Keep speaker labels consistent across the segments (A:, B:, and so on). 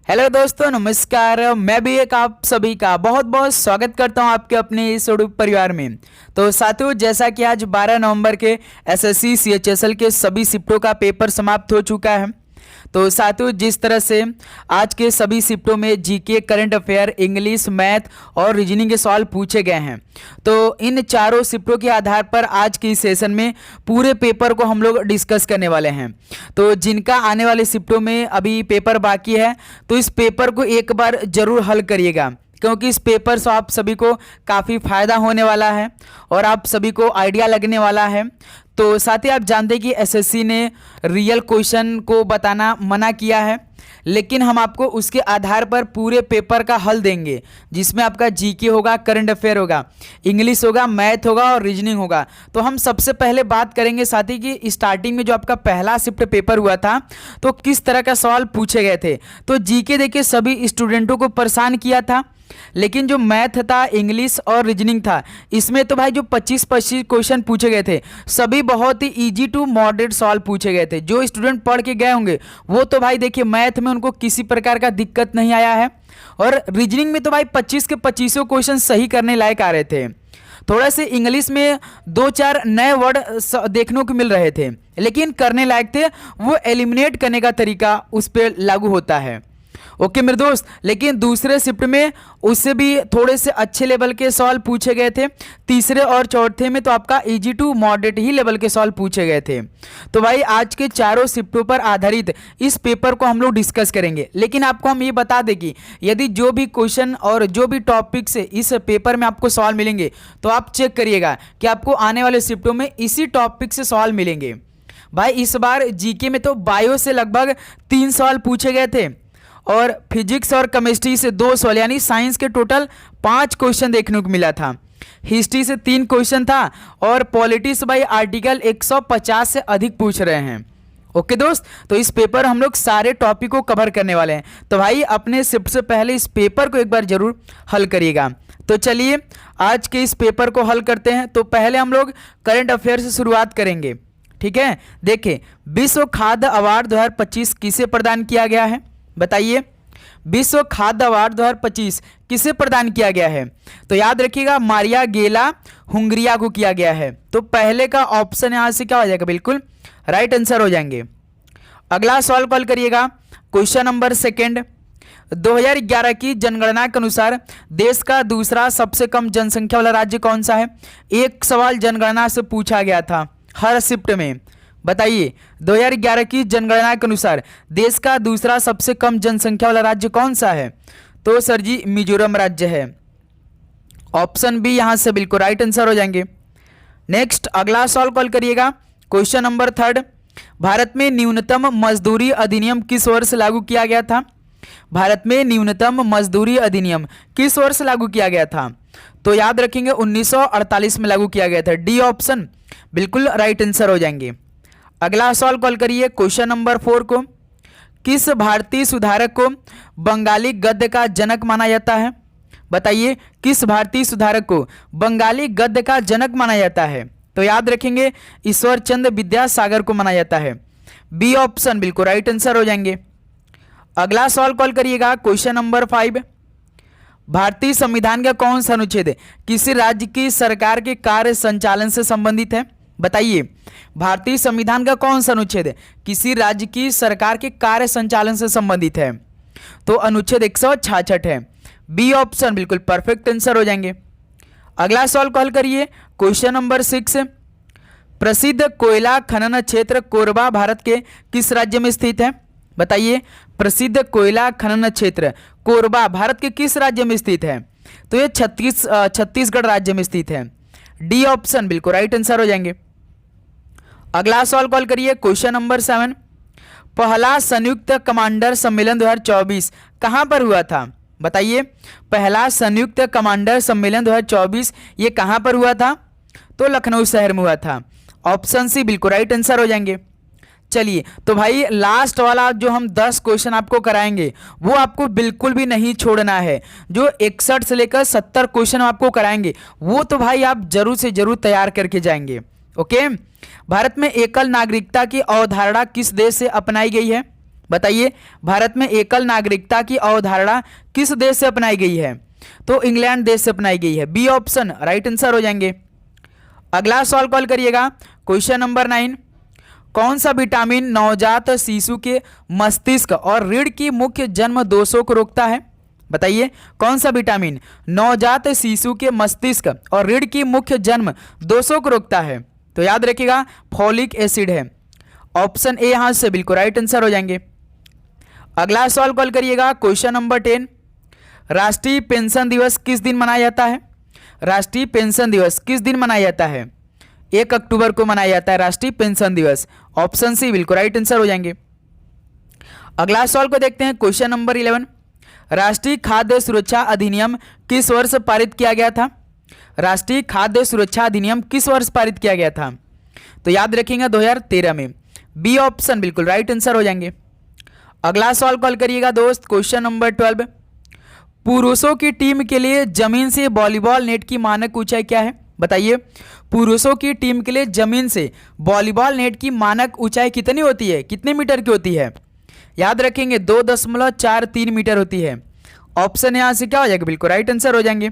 A: Hello दोस्तों, नमस्कार। मैं भी एक आप सभी का बहुत बहुत स्वागत करता हूं आपके अपने इस यूट्यूब परिवार में। तो साथियों, जैसा कि आज 12 नवंबर के एसएससी सीएचएसएल के सभी शिफ्टों का पेपर समाप्त हो चुका है। तो साथियों, जिस तरह से आज के सभी शिफ्टों में GK, current affair, English, math और रीजनिंग के सवाल पूछे गए हैं, तो इन चारों शिफ्टों के आधार पर आज के इस सेशन में पूरे पेपर को हम लोग डिस्कस करने वाले हैं। तो जिनका आने वाले शिफ्टों में अभी पेपर बाकी है, तो इस पेपर को एक बार जरूर हल करिएगा, क्योंकि इस पेपर से आप सभी को काफ़ी फायदा होने वाला है और आप सभी को आइडिया लगने वाला है। तो साथ ही आप जानते हैं कि एसएससी ने रियल क्वेश्चन को बताना मना किया है, लेकिन हम आपको उसके आधार पर पूरे पेपर का हल देंगे, जिसमें आपका जीके होगा, करंट अफेयर होगा, इंग्लिश होगा, मैथ होगा और रीजनिंग होगा। तो हम सबसे पहले बात करेंगे साथी कि स्टार्टिंग में जो आपका पहला शिफ्ट पेपर हुआ था, तो किस तरह का सवाल पूछे गए थे। तो जीके देखिए सभी स्टूडेंटों को परेशान किया था, लेकिन जो मैथ था, इंग्लिश और रीजनिंग था, इसमें तो भाई जो 25 क्वेश्चन पूछे गए थे, सभी बहुत ही इजी टू मॉडरेट सवाल पूछे गए थे। जो स्टूडेंट पढ़ के गए होंगे वो तो भाई देखिए मैथ में उनको किसी प्रकार का दिक्कत नहीं आया है, और रीजनिंग में तो भाई 25 के 25 क्वेश्चन सही करने लायक आ रहे थे। थोड़ा से इंग्लिश में 2-4 नए वर्ड देखने को मिल रहे थे, लेकिन करने लायक थे। वो एलिमिनेट करने का तरीका उस पर लागू होता है। ओके मेरे दोस्त, लेकिन दूसरे शिफ्ट में उससे भी थोड़े से अच्छे लेवल के सवाल पूछे गए थे। तीसरे और चौथे में तो आपका इजी टू मॉडरेट ही लेवल के सवाल पूछे गए थे। तो भाई आज के चारों शिफ्टों पर आधारित इस पेपर को हम लोग डिस्कस करेंगे, लेकिन आपको हम ये बता दें कि यदि जो भी क्वेश्चन और जो भी टॉपिक से इस पेपर में आपको सवाल मिलेंगे, तो आप चेक करिएगा कि आपको आने वाले शिफ्टों में इसी टॉपिक से सवाल मिलेंगे। भाई इस बार जीके में तो बायो से लगभग 3 सवाल पूछे गए थे, और फिजिक्स और केमिस्ट्री से 2 सवाल, यानी साइंस के टोटल 5 क्वेश्चन देखने को मिला था। हिस्ट्री से 3 क्वेश्चन था, और पॉलिटिक्स भाई आर्टिकल 150 से अधिक पूछ रहे हैं। ओके दोस्त, तो इस पेपर हम लोग सारे टॉपिक को कवर करने वाले हैं। तो भाई अपने शिफ्ट से पहले इस पेपर को एक बार जरूर हल करिएगा। तो चलिए आज के इस पेपर को हल करते हैं। तो पहले हम लोग करंट अफेयर से शुरुआत करेंगे, ठीक है। देखिए, विश्व खाद्य अवार्ड 2025 किसे प्रदान किया गया है, बताइए। विश्व खाद्य अवार्ड 2025 किसे प्रदान किया गया है? तो याद रखिएगा, मारिया गेला हुंगरिया को किया गया है। तो पहले का ऑप्शन यहां से क्या हो जाएगा, बिल्कुल राइट आंसर हो जाएंगे। अगला सवाल कॉल करिएगा, क्वेश्चन नंबर सेकंड। 2011 की जनगणना के अनुसार देश का दूसरा सबसे कम जनसंख्या वाला राज्य कौन सा है? एक सवाल जनगणना से पूछा गया था हर शिफ्ट में। बताइए, 2011 की जनगणना के अनुसार देश का दूसरा सबसे कम जनसंख्या वाला राज्य कौन सा है? तो सर जी मिजोरम राज्य है। ऑप्शन बी यहां से बिल्कुल राइट आंसर हो जाएंगे। नेक्स्ट अगला सवाल कॉल करिएगा, क्वेश्चन नंबर थर्ड। भारत में न्यूनतम मजदूरी अधिनियम किस वर्ष लागू किया गया था? भारत में न्यूनतम मजदूरी अधिनियम किस वर्ष लागू किया गया था? तो याद रखेंगे 1948 में लागू किया गया था। डी ऑप्शन बिल्कुल राइट आंसर हो जाएंगे। अगला सवाल कॉल करिए, क्वेश्चन नंबर 4 को। किस भारतीय सुधारक को बंगाली गद्य का जनक माना जाता है? बताइए, किस भारतीय सुधारक को बंगाली गद्य का जनक माना जाता है? तो याद रखेंगे ईश्वर चंद्र विद्यासागर को माना जाता है। बी ऑप्शन बिल्कुल राइट आंसर हो जाएंगे। अगला सवाल कॉल करिएगा, क्वेश्चन नंबर 5। भारतीय संविधान का कौन सा अनुच्छेद किसी राज्य की सरकार के कार्य संचालन से संबंधित है? बताइए, भारतीय संविधान का कौन सा अनुच्छेद किसी राज्य की सरकार के कार्य संचालन से संबंधित है? तो अनुच्छेद 166 है। बी ऑप्शन बिल्कुल परफेक्ट आंसर हो जाएंगे। अगला सवाल कॉल करिए, क्वेश्चन नंबर 6। प्रसिद्ध कोयला खनन क्षेत्र कोरबा भारत के किस राज्य में स्थित है? बताइए, प्रसिद्ध कोयला खनन क्षेत्र कोरबा भारत के किस राज्य में स्थित है? तो ये छत्तीसगढ़ राज्य में स्थित है। डी ऑप्शन बिल्कुल राइट आंसर हो जाएंगे। अगला सवाल कॉल करिए, क्वेश्चन नंबर 7। पहला संयुक्त कमांडर सम्मेलन 2024 कहां पर हुआ था? बताइए, पहला संयुक्त कमांडर सम्मेलन 2024 ये कहां पर हुआ था? तो लखनऊ शहर में हुआ था। ऑप्शन सी बिल्कुल राइट आंसर हो जाएंगे। चलिए, तो भाई लास्ट वाला जो हम 10 क्वेश्चन आपको कराएंगे, वो आपको बिल्कुल भी नहीं छोड़ना है। जो 61 से लेकर 70 क्वेश्चन आपको कराएंगे, वो तो भाई आप जरूर से जरूर तैयार करके जाएंगे। ओके। भारत में एकल नागरिकता की अवधारणा किस देश से अपनाई गई है? बताइए भारत में एकल नागरिकता की अवधारणा किस देश से अपनाई गई है? तो इंग्लैंड देश से अपनाई गई है। बी ऑप्शन राइट आंसर हो जाएंगे। अगला सवाल कॉल करिएगा, क्वेश्चन नंबर 9। कौन सा विटामिन नवजात शिशु के मस्तिष्क और रीढ़ की मुख्य जन्म दोषों को रोकता है? बताइए कौन सा विटामिन नवजात शिशु के मस्तिष्क और रीढ़ की मुख्य जन्म दोषों को रोकता है? तो याद रखिएगा फॉलिक एसिड है। ऑप्शन ए यहां से बिल्कुल राइट आंसर हो जाएंगे। अगला सवाल कॉल करिएगा, क्वेश्चन नंबर 10। राष्ट्रीय पेंशन दिवस किस दिन मनाया जाता है? राष्ट्रीय पेंशन दिवस किस दिन मनाया जाता है? 1 अक्टूबर को मनाया जाता है राष्ट्रीय पेंशन दिवस। ऑप्शन सी बिल्कुल राइट आंसर हो जाएंगे। अगला सवाल को देखते हैं, क्वेश्चन नंबर 11। राष्ट्रीय खाद्य सुरक्षा अधिनियम किस वर्ष पारित किया गया था? राष्ट्रीय खाद्य सुरक्षा अधिनियम किस वर्ष पारित किया गया था? तो याद रखिएगा 2013 में। बी ऑप्शन बिल्कुल राइट आंसर हो जाएंगे। अगला सवाल कॉल करिएगा दोस्त, क्वेश्चन नंबर 12। पुरुषों की टीम के लिए जमीन से वॉलीबॉल नेट की मानक ऊंचाई क्या है? बताइए पुरुषों की टीम के लिए जमीन से वॉलीबॉल नेट की मानक ऊंचाई कितनी होती है, कितने मीटर की होती है? याद रखेंगे 2.43 मीटर होती है। ऑप्शन यहां से क्या हो जाएगा, बिल्कुल राइट आंसर हो जाएंगे।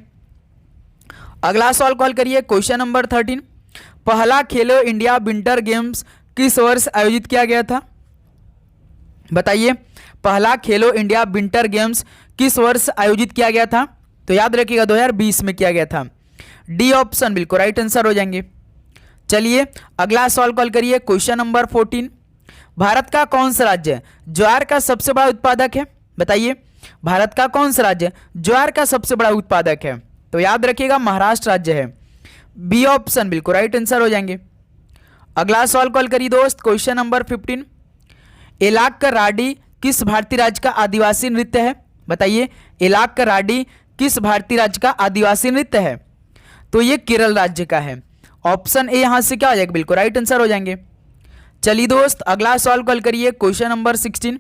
A: अगला सवाल कॉल करिए, क्वेश्चन नंबर 13। पहला खेलो इंडिया विंटर गेम्स किस वर्ष आयोजित किया गया था? बताइए पहला खेलो इंडिया विंटर गेम्स किस वर्ष आयोजित किया गया था? तो याद रखिएगा 2020 में किया गया था। डी ऑप्शन बिल्कुल राइट आंसर हो जाएंगे। चलिए अगला सवाल कॉल करिए, क्वेश्चन नंबर 14। भारत का कौन सा राज्य ज्वार का सबसे बड़ा उत्पादक है? बताइए भारत का कौन सा राज्य ज्वार का सबसे बड़ा उत्पादक है? तो याद रखिएगा महाराष्ट्र राज्य है। बी ऑप्शन बिल्कुल राइट आंसर हो जाएंगे। अगला सवाल कॉल करिए दोस्त, क्वेश्चन नंबर 15। एलाक राडी किस भारतीय राज्य का आदिवासी नृत्य है? बताइए एलाक राडी किस भारतीय राज्य का आदिवासी नृत्य है? तो ये केरल राज्य का है। ऑप्शन ए यहां से क्या हो जाएगा, बिल्कुल राइट आंसर हो जाएंगे। चलिए दोस्त अगला सवाल कॉल करिए, क्वेश्चन नंबर 16।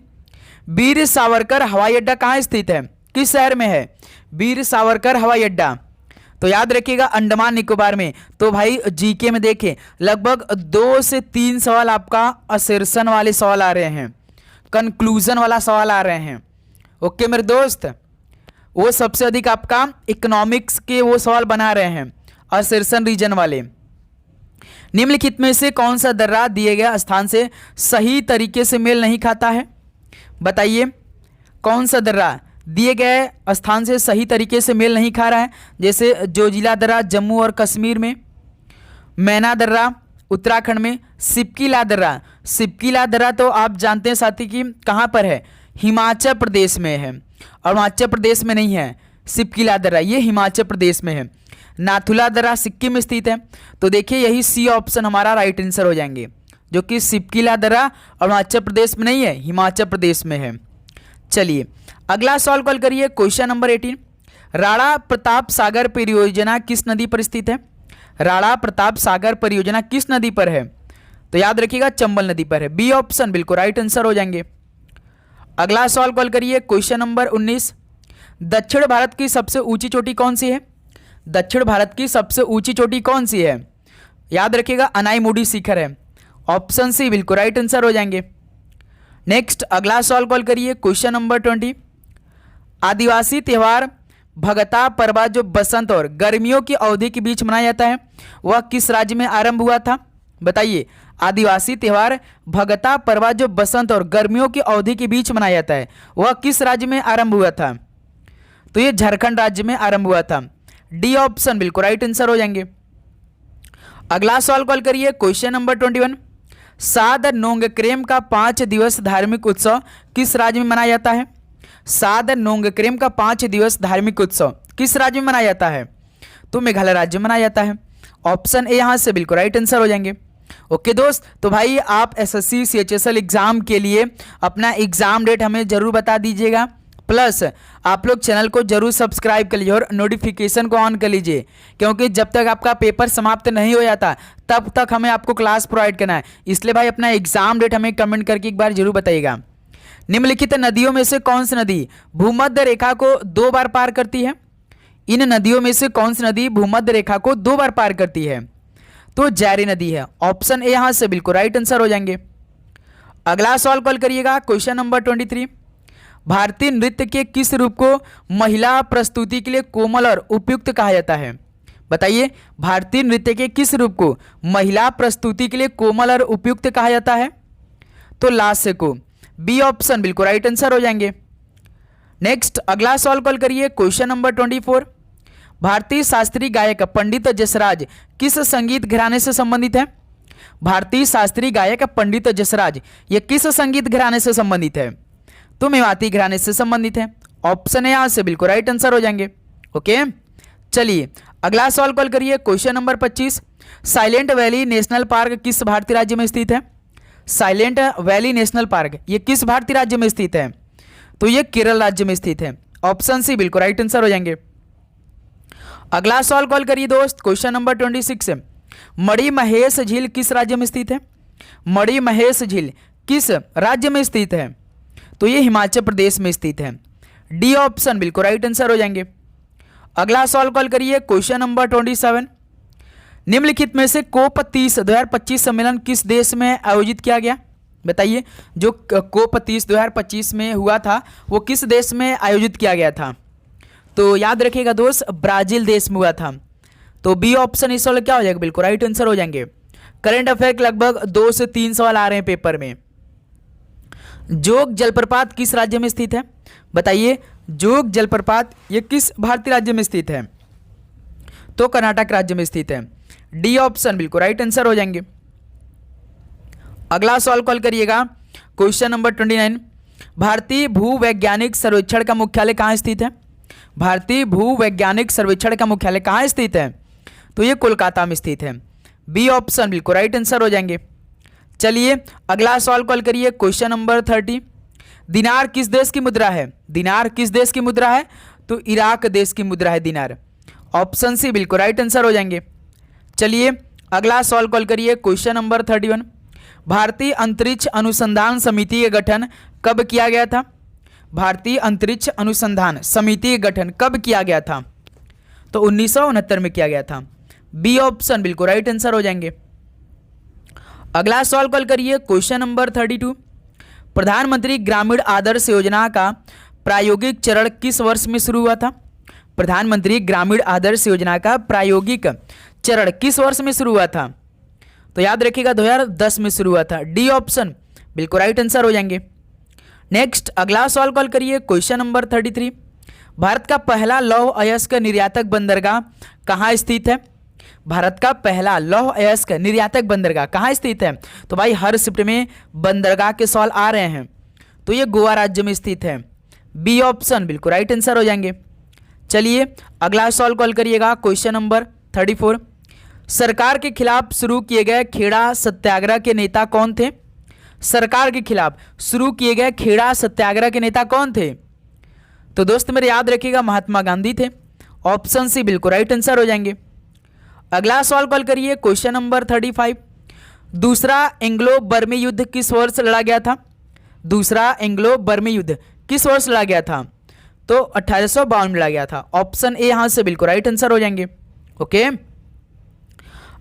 A: वीर सावरकर हवाई अड्डा कहाँ स्थित है, किस शहर में है वीर सावरकर हवाई अड्डा? तो याद रखिएगा अंडमान निकोबार में। तो भाई जीके में देखें लगभग 2 से 3 सवाल आपका असर्शन वाले सवाल आ रहे हैं, कंक्लूजन वाला सवाल आ रहे हैं। ओके मेरे दोस्त, वो सबसे अधिक आपका इकोनॉमिक्स के वो सवाल बना रहे हैं असर्शन रीजन वाले। निम्नलिखित में से कौन सा दर्रा दिए गए स्थान से सही तरीके से मेल नहीं खाता है? बताइए कौन सा दर्रा दिए गए स्थान से सही तरीके से मेल नहीं खा रहा है? जैसे जोजिला दर्रा जम्मू और कश्मीर में, मैना दर्रा उत्तराखंड में, सिपकीला दर्रा। सिपकीला दर्रा तो आप जानते हैं साथी कि कहाँ पर है, हिमाचल प्रदेश में है, और हिमाचल प्रदेश में नहीं है सिपकीला दर्रा, ये हिमाचल प्रदेश में है। नाथुला दर्रा सिक्किम में स्थित है। तो देखिए यही सी ऑप्शन हमारा राइट आंसर हो जाएंगे, जो कि सिपकीला दर्रा और हिमाचल प्रदेश में नहीं है, हिमाचल प्रदेश में है। चलिए अगला सवाल कॉल करिए, क्वेश्चन नंबर 18। राणा प्रताप सागर परियोजना किस नदी पर स्थित है? राणा प्रताप सागर परियोजना किस नदी पर है? तो याद रखिएगा चंबल नदी पर है। बी ऑप्शन बिल्कुल राइट आंसर हो जाएंगे। अगला सवाल कॉल करिए, क्वेश्चन नंबर 19। दक्षिण भारत की सबसे ऊंची चोटी कौन सी है? दक्षिण भारत की सबसे ऊंची चोटी कौन सी है? याद रखिएगा अनाईमुडी शिखर है। ऑप्शन सी बिल्कुल राइट आंसर हो जाएंगे। नेक्स्ट अगला सवाल कॉल करिए, क्वेश्चन नंबर 20। आदिवासी त्यौहार भगता परवा जो बसंत और गर्मियों की अवधि के बीच मनाया जाता है वह किस राज्य में आरंभ हुआ था? बताइए आदिवासी त्यौहार भगता परवा जो बसंत और गर्मियों की अवधि के बीच मनाया जाता है वह किस राज्य में आरंभ हुआ था? तो ये झारखंड राज्य में आरंभ हुआ था। डी ऑप्शन बिल्कुल राइट आंसर हो जाएंगे। अगला सवाल कॉल करिए, क्वेश्चन नंबर 21। साद नोंगक्रेम का 5 दिवस धार्मिक उत्सव किस राज्य में मनाया जाता है? साद नोंगक्रेम का 5 दिवस धार्मिक उत्सव किस राज्य में मनाया जाता है? तो मेघालय राज्य में मनाया जाता है। ऑप्शन ए यहां से बिल्कुल राइट आंसर हो जाएंगे। ओके दोस्त, तो भाई आप एसएससी सीएचएसएल एग्जाम के लिए अपना एग्जाम डेट हमें जरूर बता दीजिएगा, प्लस आप लोग चैनल को जरूर सब्सक्राइब कर लीजिए और नोटिफिकेशन को ऑन कर लीजिए, क्योंकि जब तक आपका पेपर समाप्त नहीं हो जाता तब तक हमें आपको क्लास प्रोवाइड करना है। इसलिए भाई अपना एग्जाम डेट हमें कमेंट करके एक बार जरूर बताइएगा। निम्नलिखित नदियों में से कौन सी नदी भूमध्य रेखा को 2 बार पार करती है? इन नदियों में से कौन सी नदी भूमध्य रेखा को 2 बार पार करती है? तो जारी नदी है। ऑप्शन ए यहां से बिल्कुल राइट आंसर हो जाएंगे। अगला सवाल कॉल करिएगा, क्वेश्चन नंबर 23। भारतीय नृत्य के किस रूप को महिला प्रस्तुति के लिए कोमल और उपयुक्त कहा जाता है? बताइए, भारतीय नृत्य के किस रूप को महिला प्रस्तुति के लिए कोमल और उपयुक्त कहा जाता है? तो लास्ट को बी ऑप्शन बिल्कुल राइट आंसर हो जाएंगे। नेक्स्ट अगला सवाल कॉल करिए, क्वेश्चन नंबर 24। भारतीय शास्त्रीय गायक पंडित जसराज किस संगीत घराने से संबंधित है? भारतीय शास्त्रीय गायक पंडित जसराज ये किस संगीत घराने से संबंधित है? तो मेवाती घराने से संबंधित है। ऑप्शन है यहां से बिल्कुल राइट आंसर हो जाएंगे। ओके, चलिए अगला सवाल कॉल करिए, question number 25। Silent valley national park किस भारतीय राज्य में स्थित है? साइलेंट वैली नेशनल पार्क ये किस भारतीय राज्य में स्थित है? तो ये केरल राज्य में स्थित है। ऑप्शन सी बिल्कुल राइट आंसर हो जाएंगे। अगला सवाल कॉल करिए दोस्त, क्वेश्चन नंबर 26। मणि महेश झील किस राज्य में स्थित है? मणि महेश झील किस राज्य में स्थित है? तो ये हिमाचल प्रदेश में स्थित है। डी ऑप्शन बिल्कुल राइट आंसर हो जाएंगे। अगला सवाल कॉल करिए, क्वेश्चन नंबर 27। निम्नलिखित में से कोप 30 2025 सम्मेलन किस देश में आयोजित किया गया? बताइए, जो कोप 30 2025 में हुआ था वो किस देश में आयोजित किया गया था? तो याद रखिएगा दोस्त, ब्राजील देश में हुआ था। तो बी ऑप्शन इस वाला क्या हो जाएगा? बिल्कुल राइट आंसर हो जाएंगे। करंट अफेयर के लगभग 2 से 3 सवाल आ रहे हैं पेपर में। जोग जलप्रपात किस राज्य में स्थित है? बताइए, जोग जलप्रपात ये किस भारतीय राज्य में स्थित है? तो कर्नाटक राज्य में स्थित है। डी ऑप्शन बिल्कुल राइट आंसर हो जाएंगे। अगला सवाल कॉल करिएगा, क्वेश्चन नंबर 29। भारतीय भूवैज्ञानिक सर्वेक्षण का मुख्यालय कहाँ स्थित है? भारतीय भूवैज्ञानिक सर्वेक्षण का मुख्यालय कहाँ स्थित है? तो ये कोलकाता में स्थित है। बी ऑप्शन बिल्कुल राइट आंसर हो जाएंगे। चलिए अगला सवाल कॉल करिए, क्वेश्चन नंबर 30। दिनार किस देश की मुद्रा है? दिनार किस देश की मुद्रा है? तो इराक देश की मुद्रा है दिनार। ऑप्शन सी बिल्कुल राइट आंसर हो जाएंगे। चलिए अगला सवाल कॉल करिए, क्वेश्चन नंबर 31। भारतीय अंतरिक्ष अनुसंधान समिति का गठन कब किया गया था? भारतीय अंतरिक्ष अनुसंधान समिति का गठन कब किया गया था? तो 1969 में किया गया था। बी ऑप्शन बिल्कुल राइट आंसर हो जाएंगे। अगला सवाल कॉल करिए, क्वेश्चन नंबर 32। प्रधानमंत्री ग्रामीण आदर्श योजना का प्रायोगिक चरण किस वर्ष में शुरू हुआ था? प्रधानमंत्री ग्रामीण आदर्श योजना का प्रायोगिक चरण किस वर्ष में शुरू हुआ था? तो याद रखिएगा 2010 में शुरू हुआ था। डी ऑप्शन बिल्कुल राइट आंसर हो जाएंगे। नेक्स्ट अगला सवाल कॉल करिए, क्वेश्चन नंबर 33। भारत का पहला लौह अयस्क निर्यातक बंदरगाह कहाँ स्थित है? भारत का पहला लौह अयस्क निर्यातक बंदरगाह कहाँ स्थित है? तो भाई हर शिफ्ट में बंदरगाह के सवाल आ रहे हैं, तो ये गोवा राज्य में स्थित है। बी ऑप्शन बिल्कुल राइट आंसर हो जाएंगे। चलिए अगला सवाल कॉल करिएगा, क्वेश्चन नंबर 34। सरकार के खिलाफ शुरू किए गए खेड़ा सत्याग्रह के नेता कौन थे? सरकार के खिलाफ शुरू किए गए खेड़ा सत्याग्रह के नेता कौन थे? तो दोस्त मेरे याद रखिएगा महात्मा गांधी थे। ऑप्शन सी बिल्कुल राइट आंसर हो जाएंगे। अगला सवाल कॉल करिए, क्वेश्चन नंबर 35। दूसरा एंग्लो बर्मी युद्ध किस वर्ष लड़ा गया था? दूसरा एंग्लो बर्मी युद्ध किस वर्ष लड़ा गया था? तो 1852 में लड़ा गया था। ऑप्शन ए यहां से बिल्कुल राइट आंसर हो जाएंगे। ओके,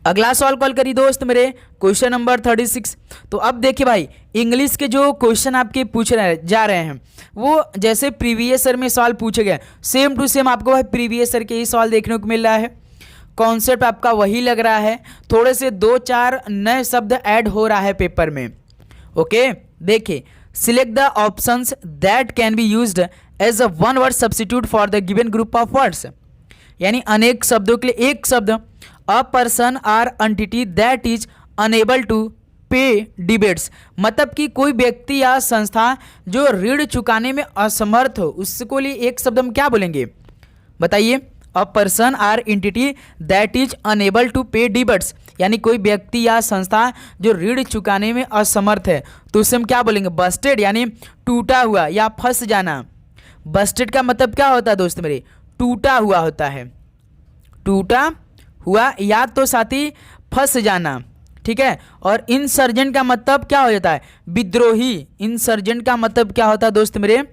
A: अगला सवाल कॉल करिए दोस्त मेरे, क्वेश्चन नंबर 36। तो अब देखिए भाई, इंग्लिश के जो क्वेश्चन आपके पूछ रहे जा रहे हैं वो जैसे प्रीवियस ईयर में सवाल पूछे गए सेम टू सेम आपको भाई प्रीवियस ईयर के ही सवाल देखने को मिल रहा है। कॉन्सेप्ट आपका वही लग रहा है, थोड़े से 2-4 नए शब्द ऐड हो रहा है पेपर में। ओके, देखिए, select the options that can be used as a one word substitute for the given group of words. यानी अनेक शब्दों के लिए एक शब्द, a person or entity that is unable to pay debates, मतलब कि कोई व्यक्ति या संस्था जो ऋण चुकाने में असमर्थ हो, उसको लिए एक शब्द हम क्या बोलेंगे? बताइए। A person or entity that is unable to pay debates, यानी कोई व्यक्ति या संस्था जो ऋण चुकाने में असमर्थ है, तो उसे हम क्या बोलेंगे? बस्टेड, यानी टूटा हुआ या फंस जाना। बस्टेड का मतलब क्या होता है दोस्त मेरे? टूटा हुआ होता है, टूटा हुआ या तो साथी फंस जाना, ठीक है। और इंसर्जेंट का मतलब क्या हो जाता है? विद्रोही। इंसर्जेंट का मतलब क्या होता है दोस्त मेरे?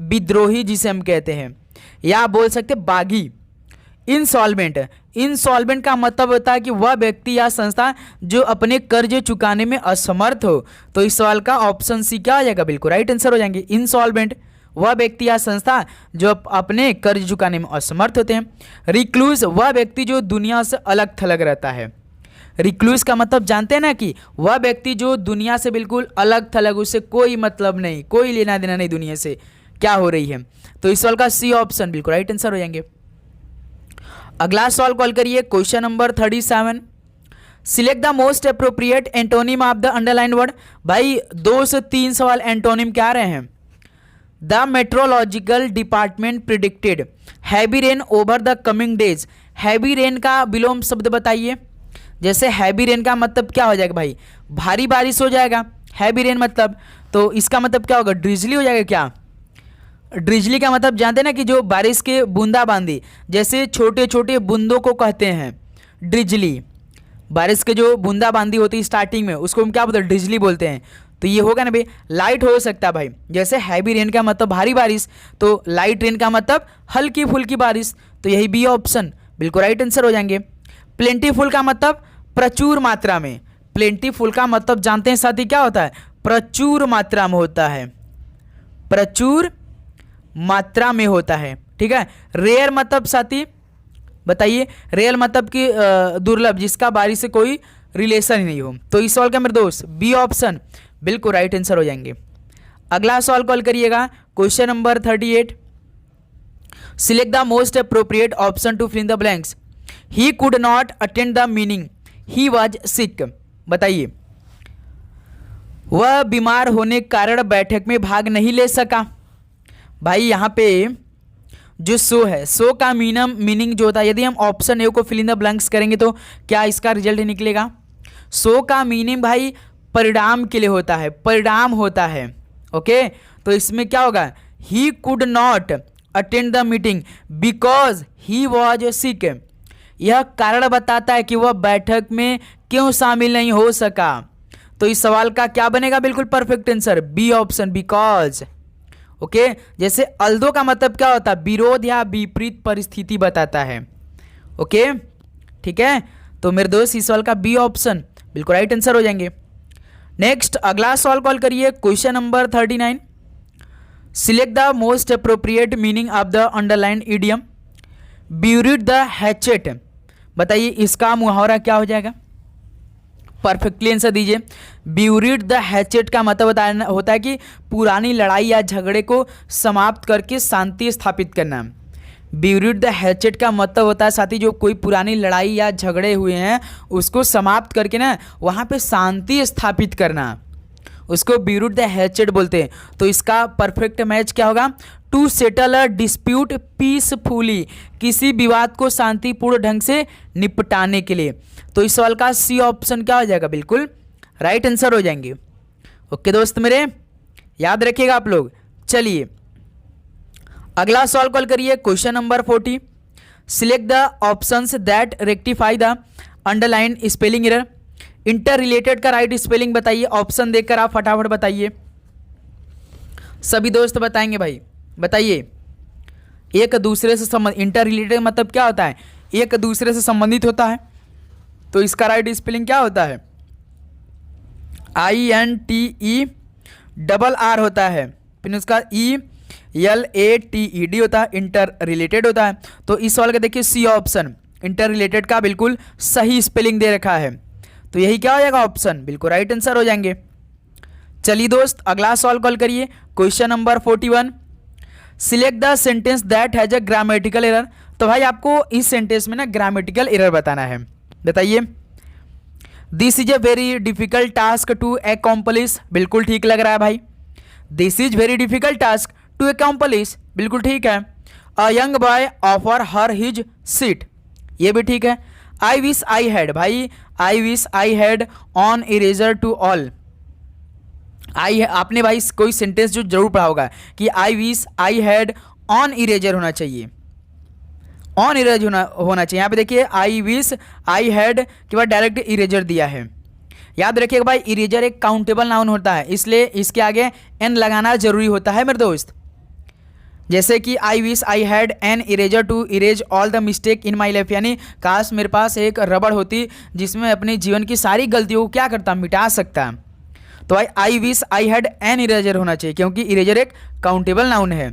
A: विद्रोही, जिसे हम कहते हैं, या बोल सकते बागी। इंसॉल्वेंट, इंसॉल्वेंट का मतलब होता है कि वह व्यक्ति या संस्था जो अपने कर्ज चुकाने में असमर्थ हो। तो इस सवाल का ऑप्शन सी क्या आ जाएगा, बिल्कुल राइट आंसर हो जाएंगे इंसॉल्वेंट, वह व्यक्ति या संस्था जो अपने कर्ज चुकाने में असमर्थ होते हैं। रिक्लूज, वह व्यक्ति जो दुनिया से अलग थलग रहता है। रिक्लूज का मतलब जानते हैं ना कि वह व्यक्ति जो दुनिया से बिल्कुल अलग थलग, उससे कोई मतलब नहीं, कोई लेना देना नहीं दुनिया से क्या हो रही है। तो इस सवाल का सी ऑप्शन बिल्कुल राइट आंसर हो जाएंगे। अगला सवाल कॉल करिए, question number 37, select the most appropriate antonym of the underline word. भाई 2 से 3 सवाल एंटोनिम क्या रहे हैं। The metrological department predicted heavy rain over the coming days. Heavy rain का विलोम शब्द बताइए। जैसे हैवी रेन का मतलब क्या हो जाएगा भाई, भारी बारिश हो जाएगा हैवी रेन मतलब, तो इसका मतलब क्या होगा, ड्रिजली हो जाएगा क्या। ड्रिजली का मतलब जानते हैं ना कि जो बारिश के बूंदाबांदी, जैसे छोटे छोटे बूंदों को कहते हैं ड्रिजली। बारिश के जो बूंदाबांदी होती है स्टार्टिंग में, उसको हम क्या बोलते हैं, ड्रिजली बोलते हैं। तो ये होगा ना भाई, लाइट हो सकता है भाई, जैसे हैवी रेन का मतलब भारी बारिश, तो लाइट रेन का मतलब हल्की फुल्की बारिश। तो यही बी ऑप्शन बिल्कुल राइट आंसर हो जाएंगे। प्लेंटीफुल का मतलब प्रचुर मात्रा में। प्लेंटीफुल का मतलब जानते हैं साथी क्या होता है, प्रचुर मात्रा में होता है, प्रचुर मात्रा में होता है, ठीक है। रेयर मतलब साथी बताइए, रेयर मतलब कि दुर्लभ, जिसका बारिश से कोई रिलेशन ही नहीं हो। तो इस सवाल का मेरे दोस्त बी ऑप्शन बिल्कुल राइट आंसर हो जाएंगे। अगला सवाल कॉल करिएगा, question number 38, select the most appropriate option to fill in the blanks. He could not attend the meaning he was sick. बताइए, वह बीमार होने के कारण बैठक में भाग नहीं ले सका। भाई यहाँ पे जो सो है, सो का मीनिंग जो होता है, यदि हम ऑप्शन ए को फिल इन द ब्लैंक्स करेंगे तो क्या इसका रिजल्ट निकलेगा। सो का मीनिंग भाई परिणाम के लिए होता है, परिणाम होता है, ओके। तो इसमें क्या होगा, ही could not attend the meeting because he was सिक। यह कारण बताता है कि वह बैठक में क्यों शामिल नहीं हो सका। तो इस सवाल का क्या बनेगा, बिल्कुल perfect answer B option because, okay. जैसे अल्दो का मतलब क्या होता है, विरोध या विपरीत परिस्थिति बताता है, ओके, ठीक है। तो मेरे दोस्त इस सवाल का बी ऑप्शन बिल्कुल राइट आंसर हो जाएंगे। नेक्स्ट अगला सवाल कॉल करिए, question number 39, select the most appropriate meaning of the underline idiom buried the hatchet. बताइए इसका मुहावरा क्या हो जाएगा, परफेक्टली आंसर दीजिए। ब्यूरिड द हैचेट का मतलब होता है कि पुरानी लड़ाई या झगड़े को समाप्त करके शांति स्थापित करना। ब्यूरिड द हैचेट का मतलब होता है साथी, जो कोई पुरानी लड़ाई या झगड़े हुए हैं उसको समाप्त करके ना वहाँ पे शांति स्थापित करना, उसको ब्यूरिड द हैचेट बोलते हैं। तो इसका परफेक्ट मैच क्या होगा, to settle a dispute peacefully, किसी विवाद को शांतिपूर्ण ढंग से निपटाने के लिए। तो इस सवाल का सी ऑप्शन क्या हो जाएगा, बिल्कुल राइट आंसर हो जाएंगे। ओके दोस्त मेरे, याद रखिएगा आप लोग। चलिए अगला सवाल कॉल करिए, question number 40, select the options that rectify the underline spelling error. Inter related का राइट स्पेलिंग बताइए, ऑप्शन देखकर आप फटाफट बताइए, सभी दोस्त बताएंगे भाई। बताइए, एक दूसरे से संबंध, इंटर रिलेटेड मतलब क्या होता है, एक दूसरे से संबंधित होता है। तो इसका राइट स्पेलिंग क्या होता है, INTERR होता है, फिर उसका ELATED होता है, इंटर रिलेटेड होता है। तो इस सवाल का देखिए सी ऑप्शन इंटर रिलेटेड का बिल्कुल सही स्पेलिंग दे रखा है। तो यही क्या हो जाएगा ऑप्शन, बिल्कुल राइट आंसर हो जाएंगे। चलिए दोस्त अगला सवाल कॉल करिए, question number 41, select the sentence that has a grammatical error. तो भाई आपको इस सेंटेंस में ना ग्रामेटिकल एरर बताना है। बताइए, this is a very difficult task to accomplish. बिल्कुल ठीक लग रहा है भाई, this is very difficult task to accomplish, बिल्कुल ठीक है। A young boy offer her his seat, ये भी ठीक है। आई विश आई हैड, भाई I wish I had an eraser to all. आपने भाई कोई सेंटेंस जो जरूर पढ़ा होगा कि I wish I had an eraser होना चाहिए, ऑन इरेजर होना चाहिए। यहाँ पे देखिए आई विश आई हैड के बाद डायरेक्ट इरेजर दिया है। याद रखिएगा भाई, इरेजर एक काउंटेबल नाउन होता है, इसलिए इसके आगे एन लगाना जरूरी होता है मेरे दोस्त। जैसे कि I wish I had an eraser to erase all the mistake in my life, यानी काश मेरे पास एक रबड़ होती जिसमें अपने जीवन की सारी गलतियों को क्या करता, मिटा सकता। तो भाई I wish I had an eraser होना चाहिए, क्योंकि इरेजर एक काउंटेबल नाउन है,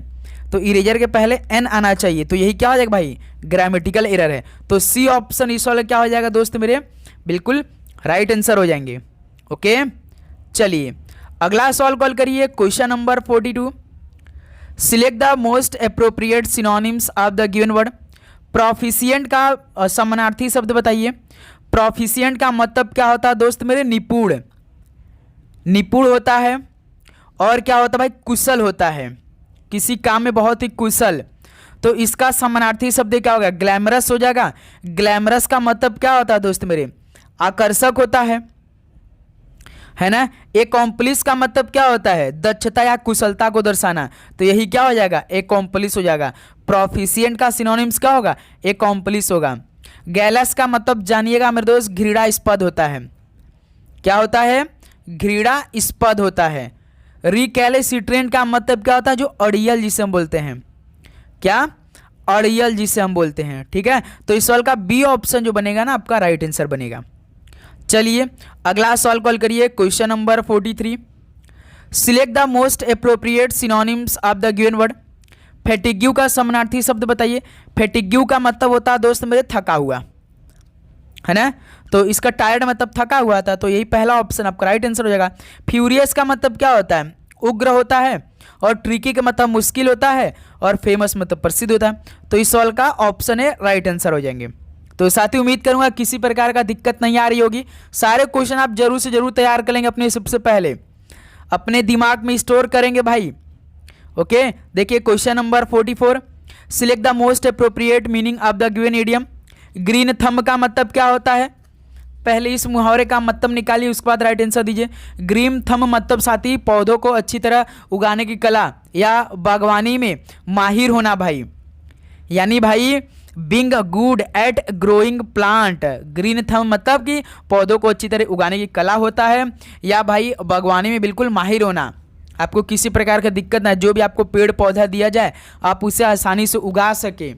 A: तो इरेजर के पहले एन आना चाहिए। तो यही क्या हो जाएगा भाई, ग्रामेटिकल एरर है। तो सी ऑप्शन इस वाला क्या हो जाएगा दोस्त मेरे, बिल्कुल राइट आंसर हो जाएंगे। ओके, चलिए अगला सवाल कॉल करिए, question number 42। Select the most appropriate synonyms of the given word. Proficient का समानार्थी शब्द बताइए। प्रोफिशिएंट का मतलब क्या होता है दोस्त मेरे, निपुण, निपुण होता है। और क्या होता है भाई, कुशल होता है, किसी काम में बहुत ही कुशल। तो इसका समानार्थी शब्द क्या होगा, ग्लैमरस हो जाएगा। ग्लैमरस का मतलब क्या होता है दोस्त मेरे, आकर्षक होता है ना। एकॉम्प्लिश का मतलब क्या होता है, दक्षता या कुशलता को दर्शाना। तो यही क्या हो जाएगा, एकॉम्प्लिश हो जाएगा। प्रोफिशिएंट का सिनोनिम्स क्या होगा, एकॉम्प्लिश होगा। गैलस का मतलब जानिएगा मेरे दोस्त, घृणास्पद होता है। क्या होता है, घृणास्पद होता है। रिकैलेसिट्रेंट का मतलब क्या होता है, जो अड़ियल जिसे हम बोलते हैं, क्या, अड़ियल जिसे हम बोलते हैं। ठीक है, तो इस सवाल का बी ऑप्शन जो बनेगा ना आपका राइट आंसर बनेगा। चलिए अगला सवाल कॉल करिए, question number 43। Select the most appropriate synonyms of the given word. Fatigue का समानार्थी शब्द बताइए। फैटिग्यू का मतलब होता है दोस्त मेरे थका हुआ, है ना। तो इसका टायर्ड मतलब थका हुआ था, तो यही पहला ऑप्शन आपका राइट आंसर हो जाएगा। फ्यूरियस का मतलब क्या होता है, उग्र होता है। और ट्रिकी का मतलब मुश्किल होता है। और फेमस मतलब प्रसिद्ध होता है। तो इस सवाल का ऑप्शन है राइट आंसर हो जाएंगे। तो साथ ही उम्मीद करूंगा किसी प्रकार का दिक्कत नहीं आ रही होगी। सारे क्वेश्चन आप जरूर से जरूर तैयार करेंगे, अपने सबसे पहले अपने दिमाग में स्टोर करेंगे भाई। ओके, देखिए question number 44। Select the most appropriate meaning of the given idiom. Green thumb का मतलब क्या होता है, पहले इस मुहावरे का मतलब निकालिए, उसके बाद राइट आंसर दीजिए। ग्रीन थंब मतलब साथी पौधों को अच्छी तरह उगाने की कला या बागवानी में माहिर होना भाई, यानी भाई being good at growing plant. Green thumb मतलब कि पौधों को अच्छी तरह उगाने की कला होता है, या भाई बागवानी में बिल्कुल माहिर होना। आपको किसी प्रकार का दिक्कत ना, जो भी आपको पेड़ पौधा दिया जाए आप उसे आसानी से उगा सके।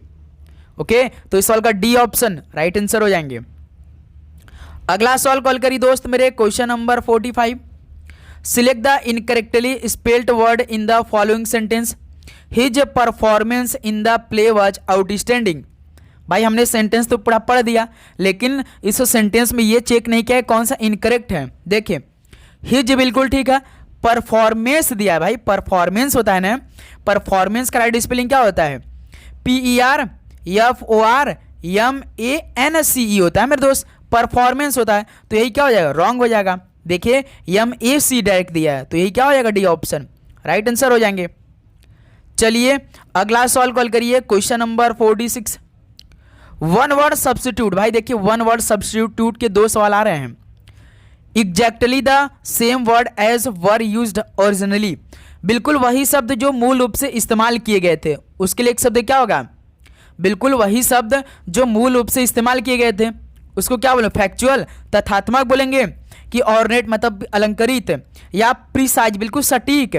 A: ओके, तो इस सवाल का डी ऑप्शन राइट आंसर हो जाएंगे। अगला सवाल कॉल करिए दोस्त मेरे, question number 45। Select the incorrectly spelled word in the following sentence. His performance in the play was outstanding. भाई हमने सेंटेंस तो पूरा पढ़ दिया, लेकिन इस सेंटेंस में ये चेक नहीं किया है कौन सा इनकरेक्ट है। देखिए हिज बिल्कुल ठीक है, परफॉर्मेंस दिया है भाई, परफॉर्मेंस होता है ना। परफॉर्मेंस का राइट स्पेलिंग क्या होता है, PERFORMANCE होता है मेरे दोस्त, परफॉर्मेंस होता है। तो यही क्या हो जाएगा, रॉन्ग हो जाएगा। देखिए MAC डायरेक्ट दिया है, तो यही क्या हो जाएगा, डी ऑप्शन राइट आंसर हो जाएंगे। चलिए अगला सवाल कॉल करिए, question number 46। One word substitute. भाई देखिए वन वर्ड सब्स्टिट्यूट के दो सवाल आ रहे हैं। Exactly the same word as were used originally. बिल्कुल वही शब्द जो मूल रूप से इस्तेमाल किए गए थे, उसके लिए एक शब्द क्या होगा, बिल्कुल वही शब्द जो मूल रूप से इस्तेमाल किए गए थे उसको क्या बोलेंगे, फैक्चुअल तथात्मक बोलेंगे, कि ऑर्नेट मतलब अलंकरित, या प्रिसाइज बिल्कुल सटीक,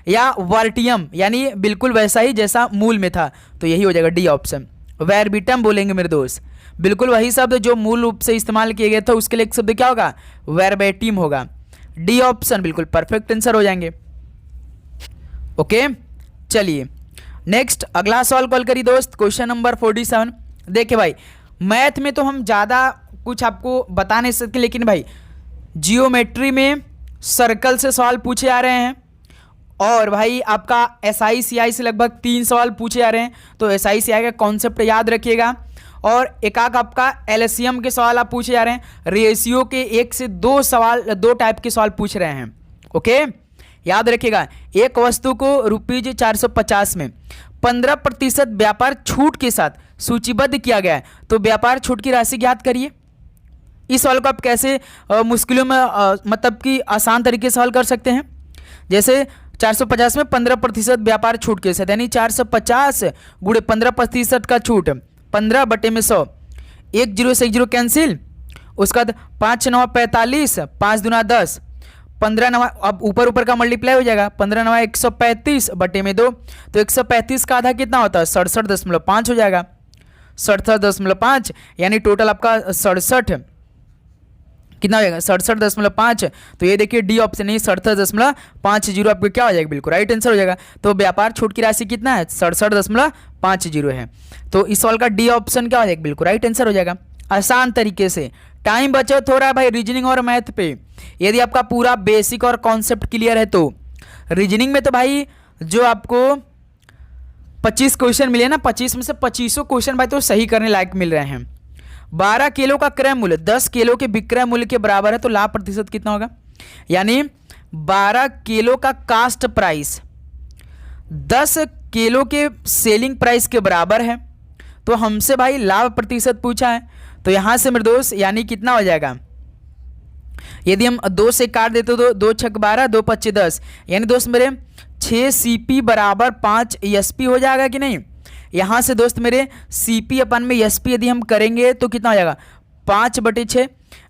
A: या वर्टियम यानी बिल्कुल वैसा ही जैसा मूल में था। तो यही हो जाएगा डी ऑप्शन। वर्बिटम बोलेंगे मेरे दोस्त, बिल्कुल वही शब्द जो मूल रूप से इस्तेमाल किए गए थे उसके लिए एक शब्द क्या होगा, वर्बेटिम होगा। डी ऑप्शन बिल्कुल परफेक्ट आंसर हो जाएंगे। ओके, चलिए नेक्स्ट अगला सवाल कॉल करिए दोस्त, क्वेश्चन नंबर 47। देखिए भाई मैथ में तो हम ज़्यादा कुछ आपको बता नहीं सकते, लेकिन भाई जियोमेट्री में सर्कल से सवाल पूछे आ रहे हैं, और भाई आपका SI/CI से लगभग 3 सवाल पूछे आ रहे हैं। तो SI/CI का कॉन्सेप्ट याद रखिएगा, और एकाक आपका LCM के सवाल आप पूछे जा रहे हैं। रेशियो के 1 से 2 सवाल, 2 टाइप के सवाल पूछ रहे हैं। ओके, याद रखिएगा, एक वस्तु को ₹450 में 15% व्यापार छूट के साथ सूचीबद्ध किया गया है, तो व्यापार छूट की राशि ज्ञात करिए। इस सवाल को आप कैसे मुश्किलों में मतलब कि आसान तरीके से हल कर सकते हैं। जैसे 450 में 15% व्यापार छूट के साथ, यानी 450 गुणे 15% का छूट, 15/100, 1 0 से 1 0 कैंसिल, उसके बाद 5 9 45, 5 दूना 10, 15 नवा, अब ऊपर ऊपर का मल्टीप्लाई हो जाएगा, 15 नवा 135 बटे में 2, तो 135 का आधा कितना होता है 67.5 हो जाएगा, 67.5, यानी टोटल आपका 67 कितना हो जाएगा 67.5। तो ये देखिए डी ऑप्शन है 67.50 आपको क्या हो जाएगा, बिल्कुल राइट आंसर हो जाएगा। तो व्यापार छूट की राशि कितना है 67.50 है, तो इस सवाल का डी ऑप्शन क्या हो जाएगा, बिल्कुल राइट आंसर हो जाएगा। आसान तरीके से टाइम बचत हो रहा है भाई रीजनिंग और मैथ पे। यदि आपका पूरा बेसिक और कॉन्सेप्ट क्लियर है तो रीजनिंग में तो भाई जो आपको 25 क्वेश्चन मिले ना, 25 में से 25 क्वेश्चन भाई तो सही करने लायक मिल रहे हैं। 12 किलो का क्रय मूल्य 10 किलो के विक्रय मूल्य के बराबर है, तो लाभ प्रतिशत कितना होगा, यानी 12 किलो का कास्ट प्राइस 10 किलो के सेलिंग प्राइस के बराबर है, तो हमसे भाई लाभ प्रतिशत पूछा है। तो यहां से मेरे दोस्त यानी कितना हो जाएगा, यदि हम 2 से काट देते तो 2 छक 12 2 पच्चीस 10, यानी दोस्त मेरे 6 CP बराबर 5 SP हो जाएगा कि नहीं। यहां से दोस्त मेरे CP अपन में SP यदि हम करेंगे तो कितना हो जाएगा 5/6,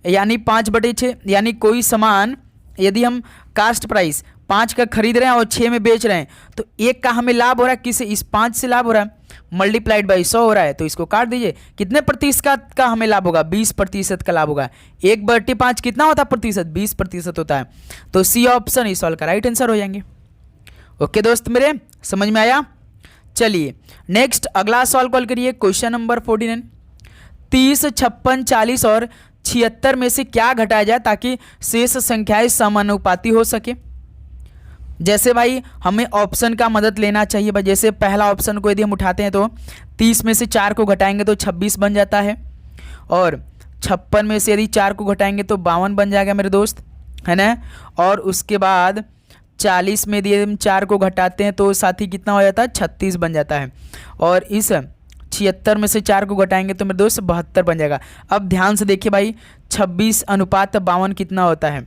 A: यानी 5/6, यानी कोई सामान यदि हम कास्ट प्राइस 5 का खरीद रहे हैं और 6 में बेच रहे हैं, तो 1 का हमें लाभ हो रहा है, किसे इस 5 से लाभ हो रहा है, मल्टीप्लाइड बाई 100 हो रहा है, तो इसको काट दीजिए। कितने प्रतिशत का हमें लाभ होगा, 20% का लाभ होगा। 1/5 कितना होता है प्रतिशत, 20% होता है। तो सी ऑप्शन इस सवाल का राइट आंसर हो जाएंगे। ओके दोस्त मेरे समझ में आया। चलिए नेक्स्ट अगला सवाल कॉल करिए, क्वेश्चन नंबर 49। 30, 56, 40 और 76 में से क्या घटाया जाए ताकि शेष संख्याएं समानुपाती हो सके। जैसे भाई हमें ऑप्शन का मदद लेना चाहिए भाई, जैसे पहला ऑप्शन को यदि हम उठाते हैं तो 30 में से 4 को घटाएंगे तो 26 बन जाता है, और 56 में से यदि 4 को घटाएंगे तो 52 बन जाएगा मेरे दोस्त, है ना। और उसके बाद 40 में यदि हम 4 को घटाते हैं तो साथ ही कितना हो जाता है 36 बन जाता है, और इस 76 में से 4 को घटाएंगे तो मेरे दोस्त 72 बन जाएगा। अब ध्यान से देखिए भाई 26:52 कितना होता है,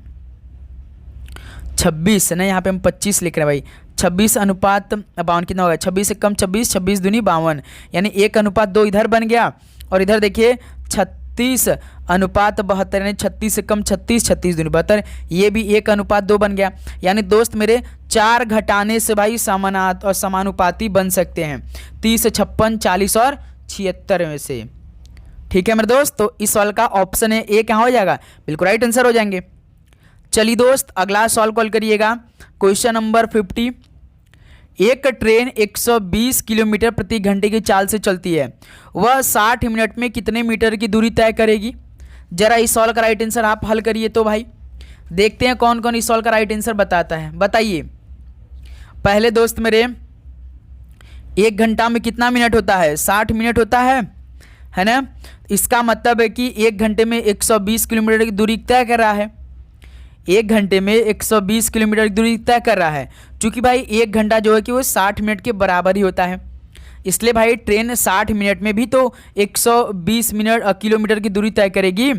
A: 26 ना, यहाँ पे हम 25 लिख रहे हैं भाई, 26:52 कितना होगा, 26 से कम 26, 26 दूनी 52, यानी 1:2 इधर बन गया, और इधर देखिए 36:72, यानी 36 से कम 36, 36 दूनी 72, ये भी 1:2 बन गया। यानी दोस्त मेरे 4 घटाने से भाई समानुपाती बन सकते हैं 30, 56, 40 और 76 में से। ठीक है मेरे दोस्त, तो इस सवाल का ऑप्शन है ए क्या हो जाएगा, बिल्कुल राइट आंसर हो जाएंगे। चलिए दोस्त अगला सवाल कॉल करिएगा, क्वेश्चन नंबर 50। एक ट्रेन 120 किलोमीटर प्रति घंटे की चाल से चलती है, वह 60 मिनट में कितने मीटर की दूरी तय करेगी। जरा इस सवाल का राइट आंसर आप हल करिए तो भाई देखते हैं कौन कौन इस सवाल का राइट आंसर बताता है, बताइए। पहले दोस्त मेरे 1 घंटा में कितना मिनट होता है, 60 मिनट होता है ना। इसका मतलब है कि 1 घंटे में 120 किलोमीटर की दूरी तय कर रहा है, 1 घंटे में 120 किलोमीटर की दूरी तय कर रहा है। चूंकि भाई 1 घंटा जो है कि वो 60 मिनट के बराबर ही होता है, इसलिए भाई ट्रेन 60 मिनट में भी तो 120 किलोमीटर की दूरी तय करेगी।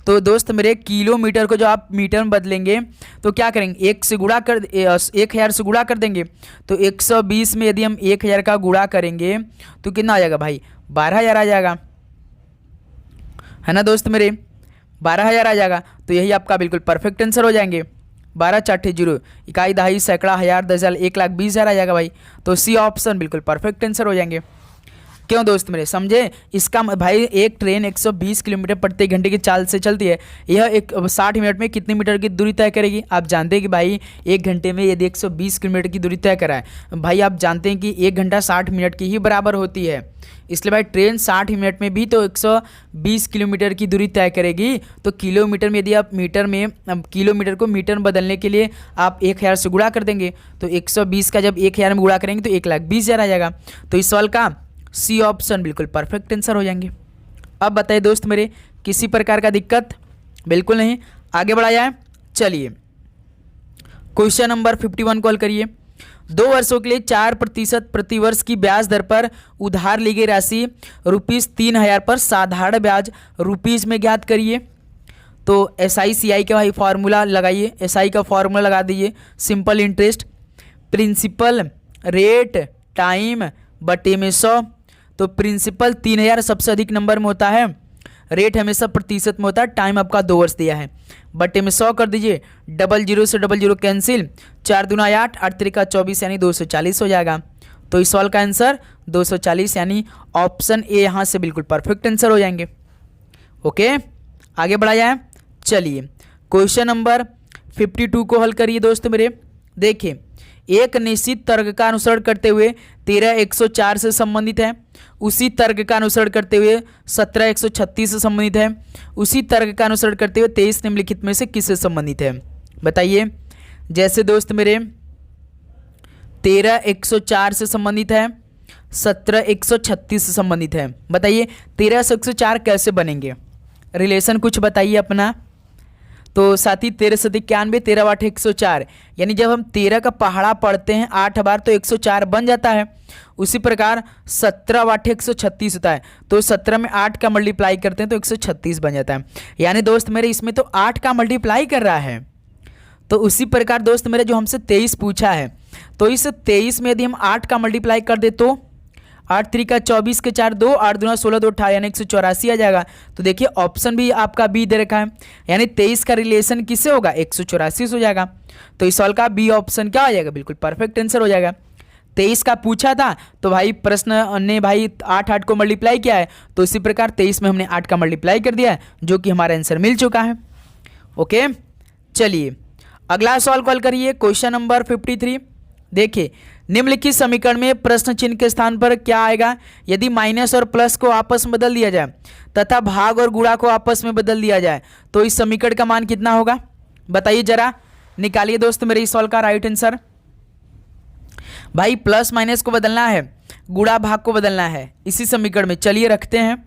A: तो दोस्त मेरे किलोमीटर को जो आप मीटर में बदलेंगे तो क्या करेंगे, 1000 से गुणा कर देंगे, तो 120 में यदि हम 1000 का गुणा करेंगे तो कितना आ जाएगा भाई 12000 आ जाएगा, है ना दोस्त मेरे, 12000 आ जाएगा। तो यही आपका बिल्कुल परफेक्ट आंसर हो जाएंगे। 12 चार 0, इकाई दहाई सैकड़ा हजार 10,000 1,20,000 आ जाएगा भाई। तो सी ऑप्शन बिल्कुल परफेक्ट आंसर हो जाएंगे। क्यों दोस्त मेरे समझे, इसका भाई एक ट्रेन 120 किलोमीटर प्रति घंटे की चाल से चलती है, यह 60 मिनट में कितने मीटर की दूरी तय करेगी। आप जानते हैं कि भाई 1 घंटे में यदि 120 किलोमीटर की दूरी तय करा है, भाई आप जानते हैं कि 1 घंटा 60 मिनट की ही बराबर होती है, इसलिए भाई ट्रेन 60 मिनट में भी तो 120 किलोमीटर की दूरी तय करेगी। तो किलोमीटर में यदि आप किलोमीटर को मीटर में बदलने के लिए आप 1000 से गुणा कर देंगे, तो 120 का जब 1000 में गुणा करेंगे तो 1,20,000 आ जाएगा। तो इस सवाल का सी ऑप्शन बिल्कुल परफेक्ट आंसर हो जाएंगे। अब बताइए दोस्त मेरे, किसी प्रकार का दिक्कत बिल्कुल नहीं, आगे बढ़ा जाए। चलिए क्वेश्चन नंबर 51 कॉल करिए। 2 वर्षों के लिए 4% प्रति वर्ष की ब्याज दर पर उधार ली गई राशि ₹3000 पर साधारण ब्याज रुपीज़ में ज्ञात करिए। तो SICI का भाई फॉर्मूला लगाइए, SI का फॉर्मूला लगा दीजिए, simple interest principal rate time बटे में 100। तो प्रिंसिपल 3000 सबसे अधिक नंबर में होता है, रेट हमेशा प्रतिशत में होता है, टाइम आपका 2 वर्ष दिया है। बट्टे में 100 कर दीजिए, 00 से 00 कैंसिल, 4 दूना 8, 8 त्रिका 24 यानी 240 हो जाएगा। तो इस सवाल का आंसर 240 यानी ऑप्शन ए यहाँ से बिल्कुल परफेक्ट आंसर हो जाएंगे। ओके, आगे बढ़ा जाए। चलिए क्वेश्चन नंबर 52 को हल करिए दोस्त मेरे। देखिए, एक निश्चित तर्क का अनुसरण करते हुए 13 104 से संबंधित है, उसी तर्क का अनुसरण करते हुए 17 136 से संबंधित है, उसी तर्क का अनुसरण करते हुए 23 निम्नलिखित में से किससे संबंधित है? बताइए। जैसे दोस्त मेरे 13 104 से संबंधित है, 17 136 से संबंधित है। बताइए 13 से 104 कैसे बनेंगे, रिलेशन कुछ बताइए अपना। तो साथी 13 से 91, 13 8 104, यानी जब हम 13 का पहाड़ा पढ़ते हैं 8 बार तो 104 बन जाता है। उसी प्रकार 17 8 136 होता है, तो 17 में 8 का मल्टीप्लाई करते हैं तो 136 बन जाता है। यानी दोस्त मेरे इसमें तो 8 का मल्टीप्लाई कर रहा है। तो उसी प्रकार दोस्त मेरे जो हमसे 23 पूछा है, तो इस 23 में यदि हम 8 का मल्टीप्लाई कर दे तो 8 त्रिका 24 के 4 2, 8 दूना 16 2 18 यानी 184 आ जाएगा। तो देखिए ऑप्शन भी आपका बी दे रखा है, यानी 23 का रिलेशन किससे होगा? 184 हो जाएगा। तो इस सवाल का बी ऑप्शन क्या हो जाएगा? बिल्कुल परफेक्ट आंसर हो जाएगा। 23 का पूछा था तो भाई प्रश्न ने भाई 8 को मल्टीप्लाई किया है, तो इसी प्रकार 23 में हमने 8 का मल्टीप्लाई कर दिया है, जो कि हमारा आंसर मिल चुका है। ओके, चलिए अगला सवाल कॉल करिए, क्वेश्चन नंबर 53। देखिए, निम्नलिखित समीकरण में प्रश्न चिन्ह के स्थान पर क्या आएगा यदि माइनस और प्लस को आपस में बदल दिया जाए तथा भाग और गुणा को आपस में बदल दिया जाए, तो इस समीकरण का मान कितना होगा? बताइए जरा, निकालिए दोस्त मेरे इस सवाल का राइट आंसर। भाई प्लस माइनस को बदलना है, गुणा भाग को बदलना है इसी समीकरण में। चलिए रखते हैं,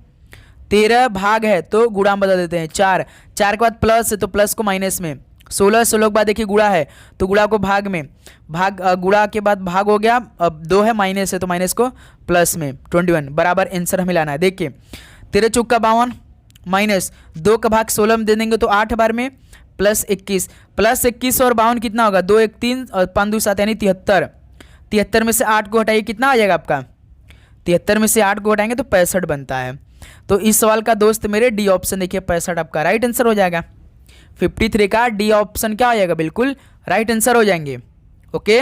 A: 13 भाग है तो गुणा में बदल देते हैं, 4 के बाद प्लस है तो प्लस को माइनस में, 16 के बाद देखिए गुणा है तो गुणा को भाग में, भाग गुणा के बाद भाग हो गया, अब 2 है माइनस है तो माइनस को प्लस में, 21 बराबर आंसर हमें लाना है। देखिए 13 चौका 52 माइनस 2 का भाग 16 में दे देंगे तो 8 बार में प्लस 21 और 52 कितना होगा? 2 1 3 और 5 2 7 यानी 73। 73 में से 8 को हटाइए, कितना आ जाएगा आपका? 73 में से 8 को हटाएंगे तो 65 बनता है। तो इस सवाल का दोस्त मेरे डी ऑप्शन देखिए 65 आपका राइट आंसर हो जाएगा। 53 का डी ऑप्शन क्या हो जाएगा? बिल्कुल राइट आंसर हो जाएंगे। ओके,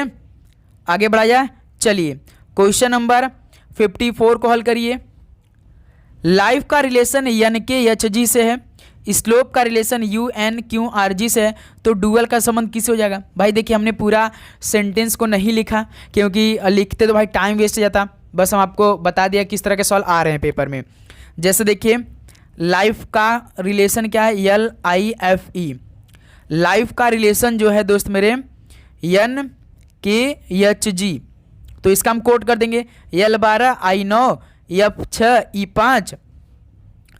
A: आगे बढ़ा जाए। चलिए क्वेश्चन नंबर 54 को हल करिए। लाइफ का relation N K H G से है, स्लोप का relation U N Q R G से है, तो डुअल का संबंध किससे हो जाएगा? भाई देखिए हमने पूरा सेंटेंस को नहीं लिखा क्योंकि लिखते तो भाई टाइम वेस्ट हो जाता, बस हम आपको बता दिया किस तरह के सवाल आ रहे हैं पेपर में। जैसे देखिए लाइफ का रिलेशन क्या है? LIFE। लाइफ का रिलेशन जो है दोस्त मेरे NKHG, तो इसका हम कोट कर देंगे L12 I9 F6 E5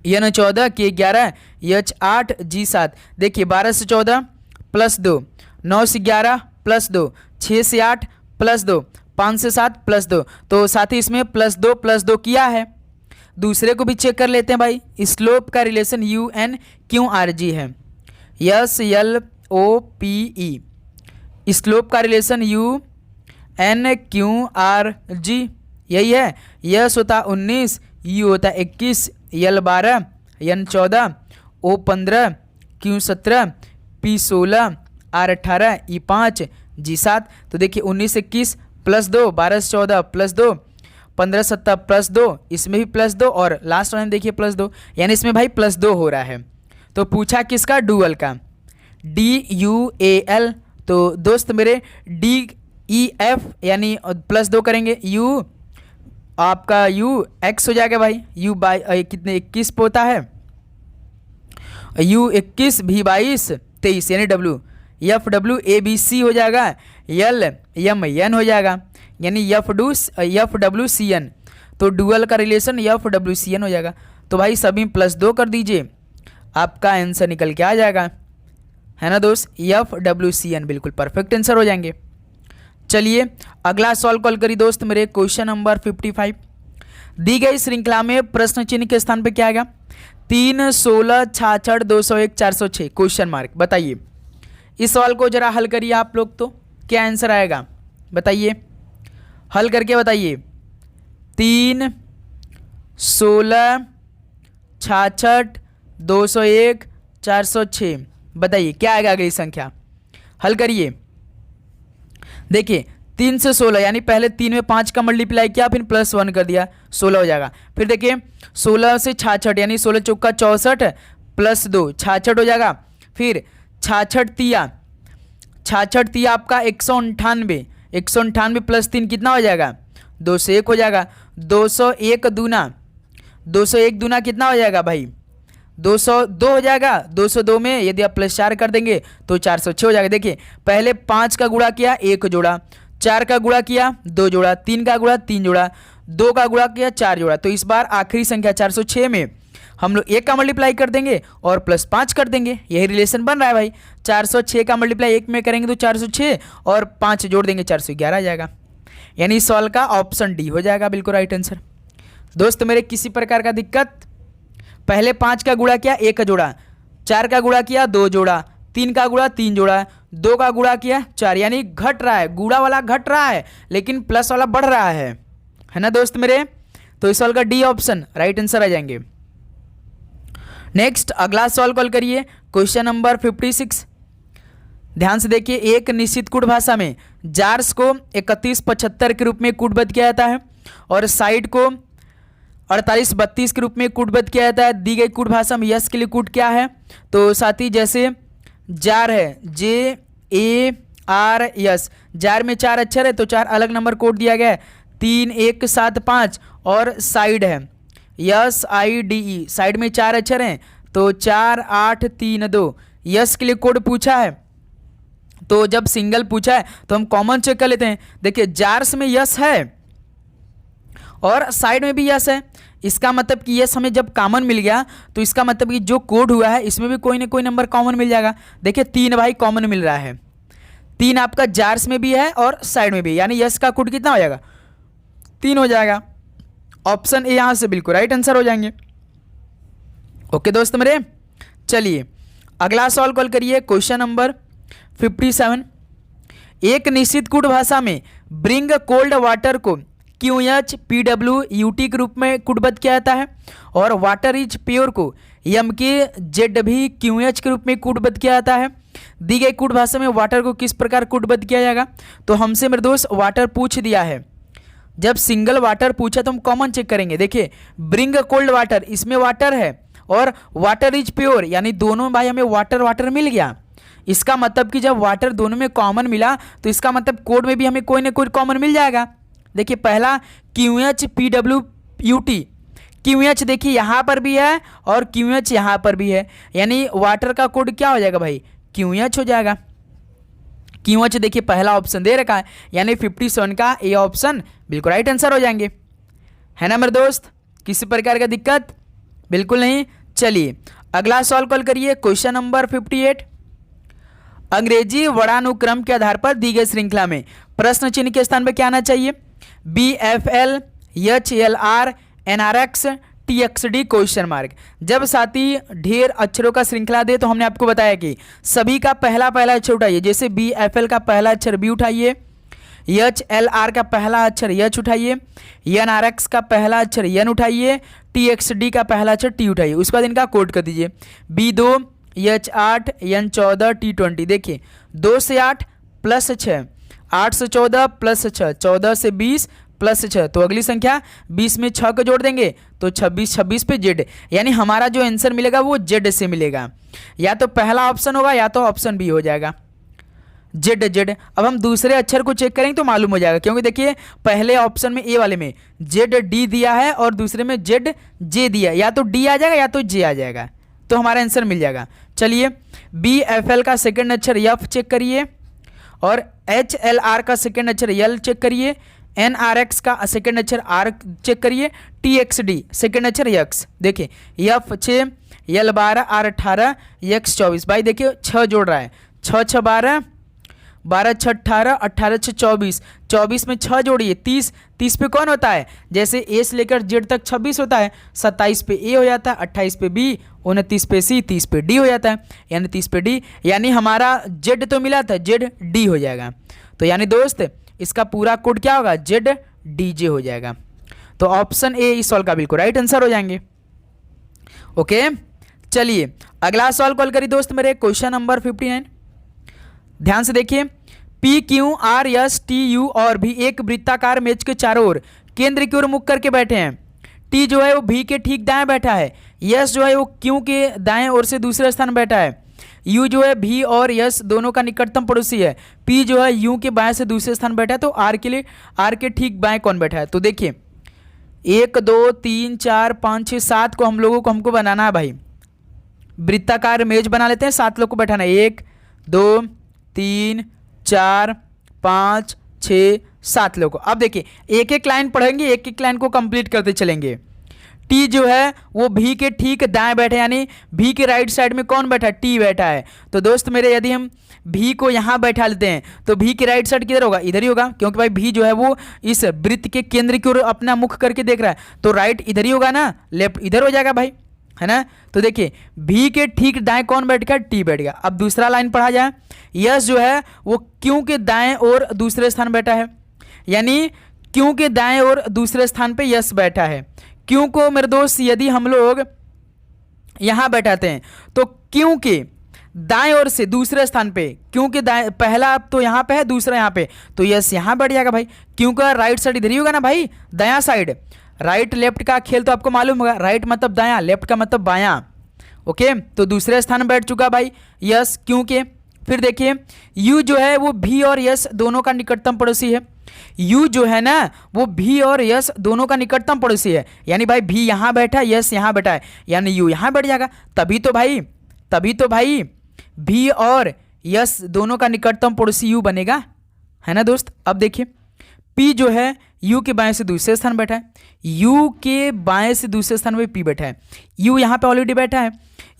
A: N14 K11 H8 G7। देखिए 12 से 14 प्लस 2, 9 से 11 प्लस 2, 6 से 8 प्लस 2, 5 से 7 प्लस 2, तो साथ ही इसमें प्लस 2 किया है। दूसरे को भी चेक कर लेते हैं भाई। स्लोप का रिलेशन UNQRG है, SLOPE। स्लोप का रिलेशन UNQRG यही है। यस होता 19, U होता 21, L12 N14 O15 Q17 P16 R18 E5 G7। तो देखिए 19 21 प्लस 2, 12 से 14 प्लस 2, 15 17 प्लस 2, इसमें भी प्लस 2 और लास्ट वाले में देखिए प्लस 2, यानी इसमें भाई प्लस 2 हो रहा है। तो पूछा किसका? डुअल का, DUAL। तो दोस्त मेरे DEF यानी प्लस 2 करेंगे, U आपका UX हो जाएगा भाई। U बाई कितने 21 पे होता है, U 21 V 22 23 यानी W, FW ABC हो जाएगा, LMN हो जाएगा यानी FWCN। तो डुअल का रिलेशन FWCN हो जाएगा। तो भाई सभी प्लस 2 कर दीजिए, आपका आंसर निकल के आ जाएगा, है ना दोस्त? FWCN बिल्कुल परफेक्ट आंसर हो जाएंगे। चलिए अगला सवाल कॉल करिए दोस्त मेरे, क्वेश्चन नंबर 55। दी गई श्रृंखला में प्रश्न चिन्ह के स्थान पे क्या आएगा? 3 16 66 201 406 क्वेश्चन मार्क। बताइए इस सवाल को जरा हल करिए आप लोग, तो क्या आंसर आएगा बताइए, हल करके बताइए। 3 16 66 201, 406। बताइए क्या आएगा अगली संख्या, हल करिए। देखिए 3 से 16 यानी पहले 3 में 5 का मल्टीप्लाई किया फिर +1 कर दिया, 16 हो जाएगा। फिर देखिए 16 से 66 यानी 16 चौका 64 +2 66 हो जाएगा। फिर 66 तिया आपका 198, 198 + 3 कितना हो जाएगा, 201 हो जाएगा। 201 दूना कितना हो जाएगा भाई, 202 हो जाएगा। 202 में यदि आप +4 कर देंगे तो 406 हो जाएगा। देखिए पहले 5 का गुणा किया 1 जोड़ा, 4 का गुणा किया 2 जोड़ा, 3 का गुणा 3 जोड़ा, 2 का गुणा किया 4 जोड़ा। तो इस बार आखिरी संख्या 406 में हम लोग 1 का मल्टीप्लाई कर देंगे और +5 कर देंगे, यही रिलेशन बन रहा है भाई। 406 का मल्टीप्लाई 1 में करेंगे तो 406 और 5 जोड़ देंगे 411 आ जाएगा। यानी सॉल्व का ऑप्शन डी हो जाएगा बिल्कुल राइट आंसर। दोस्त मेरे किसी प्रकार का दिक्कत, पहले 5 का गुणा किया 1 जोड़ा, 4 का गुणा किया 2 जोड़ा, 3 का गुणा 3 जोड़ा, 2 का गुणा किया 4, यानी घट रहा है, गुणा वाला घट रहा है लेकिन प्लस वाला बढ़ रहा है ना दोस्त मेरे। तो इस सॉल्व का डी ऑप्शन राइट आंसर आ जाएंगे। नेक्स्ट अगला सॉल्व कॉल करिए, क्वेश्चन नंबर 56। ध्यान से देखिए, एक निश्चित कूट भाषा में जार्स को 3175 के रूप में कूटबद्ध किया जाता है और साइड को 4832 के रूप में कूटबद्ध किया जाता है। दी गई कूट भाषा में यस के लिए कूट क्या है, तो साथी जैसे जार है JARS, जार में 4 अक्षर है तो 4 अलग नंबर कोड दिया गया है, 3 1 7 5। और साइड है SIDE, साइड में 4 अक्षर हैं तो 4 8 3 2। यस के लिए कोड पूछा है तो जब सिंगल पूछा है तो हम कॉमन चेक कर लेते हैं। देखिए जार्स में यस है और साइड में भी यस है, इसका मतलब कि यस हमें जब कॉमन मिल गया तो इसका मतलब कि जो कोड हुआ है इसमें भी कोई ना कोई नंबर कॉमन मिल जाएगा। देखिए 3 भाई कॉमन मिल रहा है, 3 आपका जार्स में भी है और साइड में भी, यानी यस का कोड कितना हो जाएगा, 3 हो जाएगा। ऑप्शन ए यहां से बिल्कुल राइट आंसर हो जाएंगे। ओके दोस्त मेरे, चलिए अगला सॉल्व कॉल करिए, क्वेश्चन नंबर 57। एक निश्चित कूट भाषा में ब्रिंग कोल्ड वाटर को QHPWUT के रूप में कूटबद्ध किया जाता है और वाटर इज प्योर को MKZB QH के रूप में कूटबद्ध किया जाता है। दी गई कूट भाषा में वाटर को किस प्रकार कूटबद्ध किया जाएगा, तो हमसे मेरे दोस्त वाटर पूछ दिया है। जब सिंगल वाटर पूछा तो हम कॉमन चेक करेंगे। देखिए ब्रिंग कोल्ड वाटर, इसमें वाटर है और वाटर इज प्योर, यानी दोनों भाई हमें वाटर मिल गया। इसका मतलब कि जब वाटर दोनों में कॉमन मिला तो इसका मतलब कोड में भी हमें कोई ना कोई कॉमन मिल जाएगा। देखिए पहला QHPWUT, QH देखिए यहाँ पर भी है और QH यहाँ पर भी है, यानी वाटर का कोड क्या हो जाएगा भाई, QH हो जाएगा। QH देखिए पहला ऑप्शन दे रखा है, यानी 57 का ए ऑप्शन बिल्कुल राइट आंसर हो जाएंगे, है ना मेरे दोस्त। किसी प्रकार का दिक्कत बिल्कुल नहीं। चलिए अगला सॉल्व कॉल करिए, क्वेश्चन नंबर 58। अंग्रेजी वर्णानुक्रम के आधार पर दी गई श्रृंखला में प्रश्न चिन्ह के स्थान पर क्या आना चाहिए, BFL HLR NRX TXD question mark. जब साथी ढेर अक्षरों का श्रृंखला दे तो हमने आपको बताया कि सभी का पहला अक्षर उठाइए, जैसे BFL का पहला अक्षर B उठाइए, HLR का पहला अक्षर H उठाइए, NRX का पहला अक्षर N उठाइए, TXD का पहला अक्षर T उठाइए। उसके बाद इनका कोड कर दीजिए, B2 H8 N14 T20। देखिए 2 से 8 + 6, 8 से 14 + 6, 14 से 20 + 6, तो अगली संख्या 20 में 6 को जोड़ देंगे तो 26 पे Z, यानी हमारा जो आंसर मिलेगा वो Z से मिलेगा। या तो पहला ऑप्शन होगा या तो ऑप्शन बी हो जाएगा Z। अब हम दूसरे अक्षर को चेक करेंगे तो मालूम हो जाएगा, क्योंकि देखिए पहले ऑप्शन में ए वाले में ZD दिया है और दूसरे में ZJ दिया है, या तो D आ जाएगा या तो J आ जाएगा, तो हमारा आंसर मिल जाएगा। चलिए BFL का सेकंड अक्षर F चेक करिए और HLR का सेकंड अक्षर L चेक करिए, NRX का सेकंड अक्षर R चेक करिए, TXD सेकंड अक्षर X। देखिए F 6 L 12 R 18 X 24। भाई देखिए 6 जोड़ रहा है, 6 6 12, 12 6 18, 18 6 24, 24 में 6 जोड़िए 30, 30 पे कौन होता है, जैसे ए से लेकर जेड तक 26 होता है, 27 पे ए हो जाता है, 28 पे बी, 29 पे सी, 30 पे डी हो जाता है, यानी 30 पे डी, यानी हमारा जेड तो मिला था, जेड डी हो जाएगा। तो यानी दोस्त इसका पूरा कोड क्या होगा, जेड डी जे हो जाएगा। तो ऑप्शन ए इस सॉल्व का बिल्कुल राइट आंसर हो जाएंगे। ओके चलिए अगला सवाल कॉल करिए दोस्त मेरे, क्वेश्चन नंबर 59। ध्यान से देखिए, P Q R S T U और भी एक वृत्ताकार मेज के चारों ओर केंद्र की ओर मुख करके बैठे हैं। टी जो है वो भी के ठीक दाएं बैठा है, यस जो है वो क्यू के दाएं ओर से दूसरे स्थान में बैठा है, यू जो है भी और यस दोनों का निकटतम पड़ोसी है, पी जो है यू के बाएं से दूसरे स्थान बैठा है। तो आर के लिए आर के ठीक बाएं कौन बैठा है? तो देखिए 1 2 3 4 5 6 7 को हमको बनाना है भाई, वृत्ताकार मेज बना लेते हैं, 7 लोग को बैठाना है। 1 2 3 4 5 6 7 लोग को। अब देखिए एक एक लाइन पढ़ेंगे, एक एक लाइन को कंप्लीट करते चलेंगे। टी जो है वो भी के ठीक दाएं बैठे, यानी भी के राइट साइड में कौन बैठा है? टी बैठा है। तो दोस्त मेरे यदि हम भी को यहाँ बैठा लेते हैं तो भी की राइट साइड किधर होगा? इधर ही होगा, क्योंकि भाई भी जो है वो इस वृत्त के केंद्र की ओर अपना मुख करके देख रहा है, तो राइट इधर ही होगा ना, लेफ्ट इधर हो जाएगा भाई, है ना। तो देखिए भी के ठीक दाएं कौन बैठ गया? टी बैठ गया। अब दूसरा लाइन पढ़ा जाए, यस जो है वो क्यू के दाएं और दूसरे स्थान बैठा है, यानी क्यू के दाएं और दूसरे स्थान पे यस बैठा है। क्यू को मेरे दोस्त यदि हम लोग यहां बैठाते हैं तो क्यू के दाएं ओर से दूसरे स्थान पे, क्यू के दाएं, पहला अब तो यहां पे है, दूसरा यहां पे, तो यस यहां बैठ जाएगा भाई। क्यू का राइट साइड इधर ही होगा ना भाई, दायां साइड। राइट लेफ्ट का खेल तो आपको मालूम होगा, राइट मतलब दायां, लेफ्ट का मतलब बायां। ओके, तो दूसरे स्थान में बैठ चुका भाई यस क्यू के। फिर देखिए यू जो है वो भी और यस दोनों का निकटतम पड़ोसी है। यू जो है ना वो भी और यस दोनों का निकटतम पड़ोसी है, यानी भाई भी यहां बैठा है, यस यहां बैठा है, यानी यू यहां बैठ जाएगा। तभी तो भाई भी और यस दोनों का निकटतम पड़ोसी यू बनेगा, है ना दोस्त। अब देखिए पी जो है यू के बाएं से दूसरे स्थान बैठा है, यू के बाएं से दूसरे स्थान पे पी बैठा है, यू यहां पे ऑलरेडी बैठा है।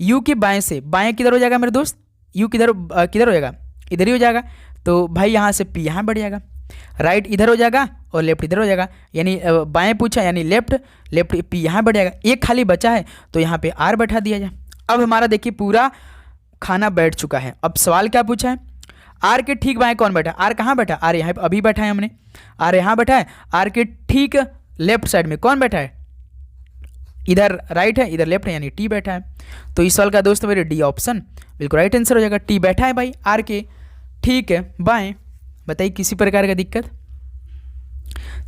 A: यू के बाएं से बाएं किधर हो जाएगा मेरे दोस्त? यू किधर हो जाएगा? इधर ही हो जाएगा। तो भाई यहां से पी यहां बढ़ जाएगा, राइट इधर हो जाएगा और लेफ्ट इधर हो जाएगा, यानी बाएं पूछा यानी लेफ्ट पी यहां बढ़ जाएगा। एक खाली बचा है तो यहाँ पे आर बैठा दिया जाए। अब हमारा देखिए पूरा खाना बैठ चुका है। अब सवाल क्या पूछा है? आर के ठीक बाएं कौन बैठा? आर कहाँ बैठा? आर यहाँ अभी बैठा है हमने, आर यहाँ बैठा है। आर के ठीक लेफ्ट साइड में कौन बैठा है? इधर राइट है, इधर लेफ्ट है, यानी टी बैठा है। तो इस सवाल का दोस्त मेरे डी ऑप्शन बिल्कुल राइट आंसर हो जाएगा। टी बैठा है भाई आर के ठीक है बाएं। बताइए किसी प्रकार का दिक्कत?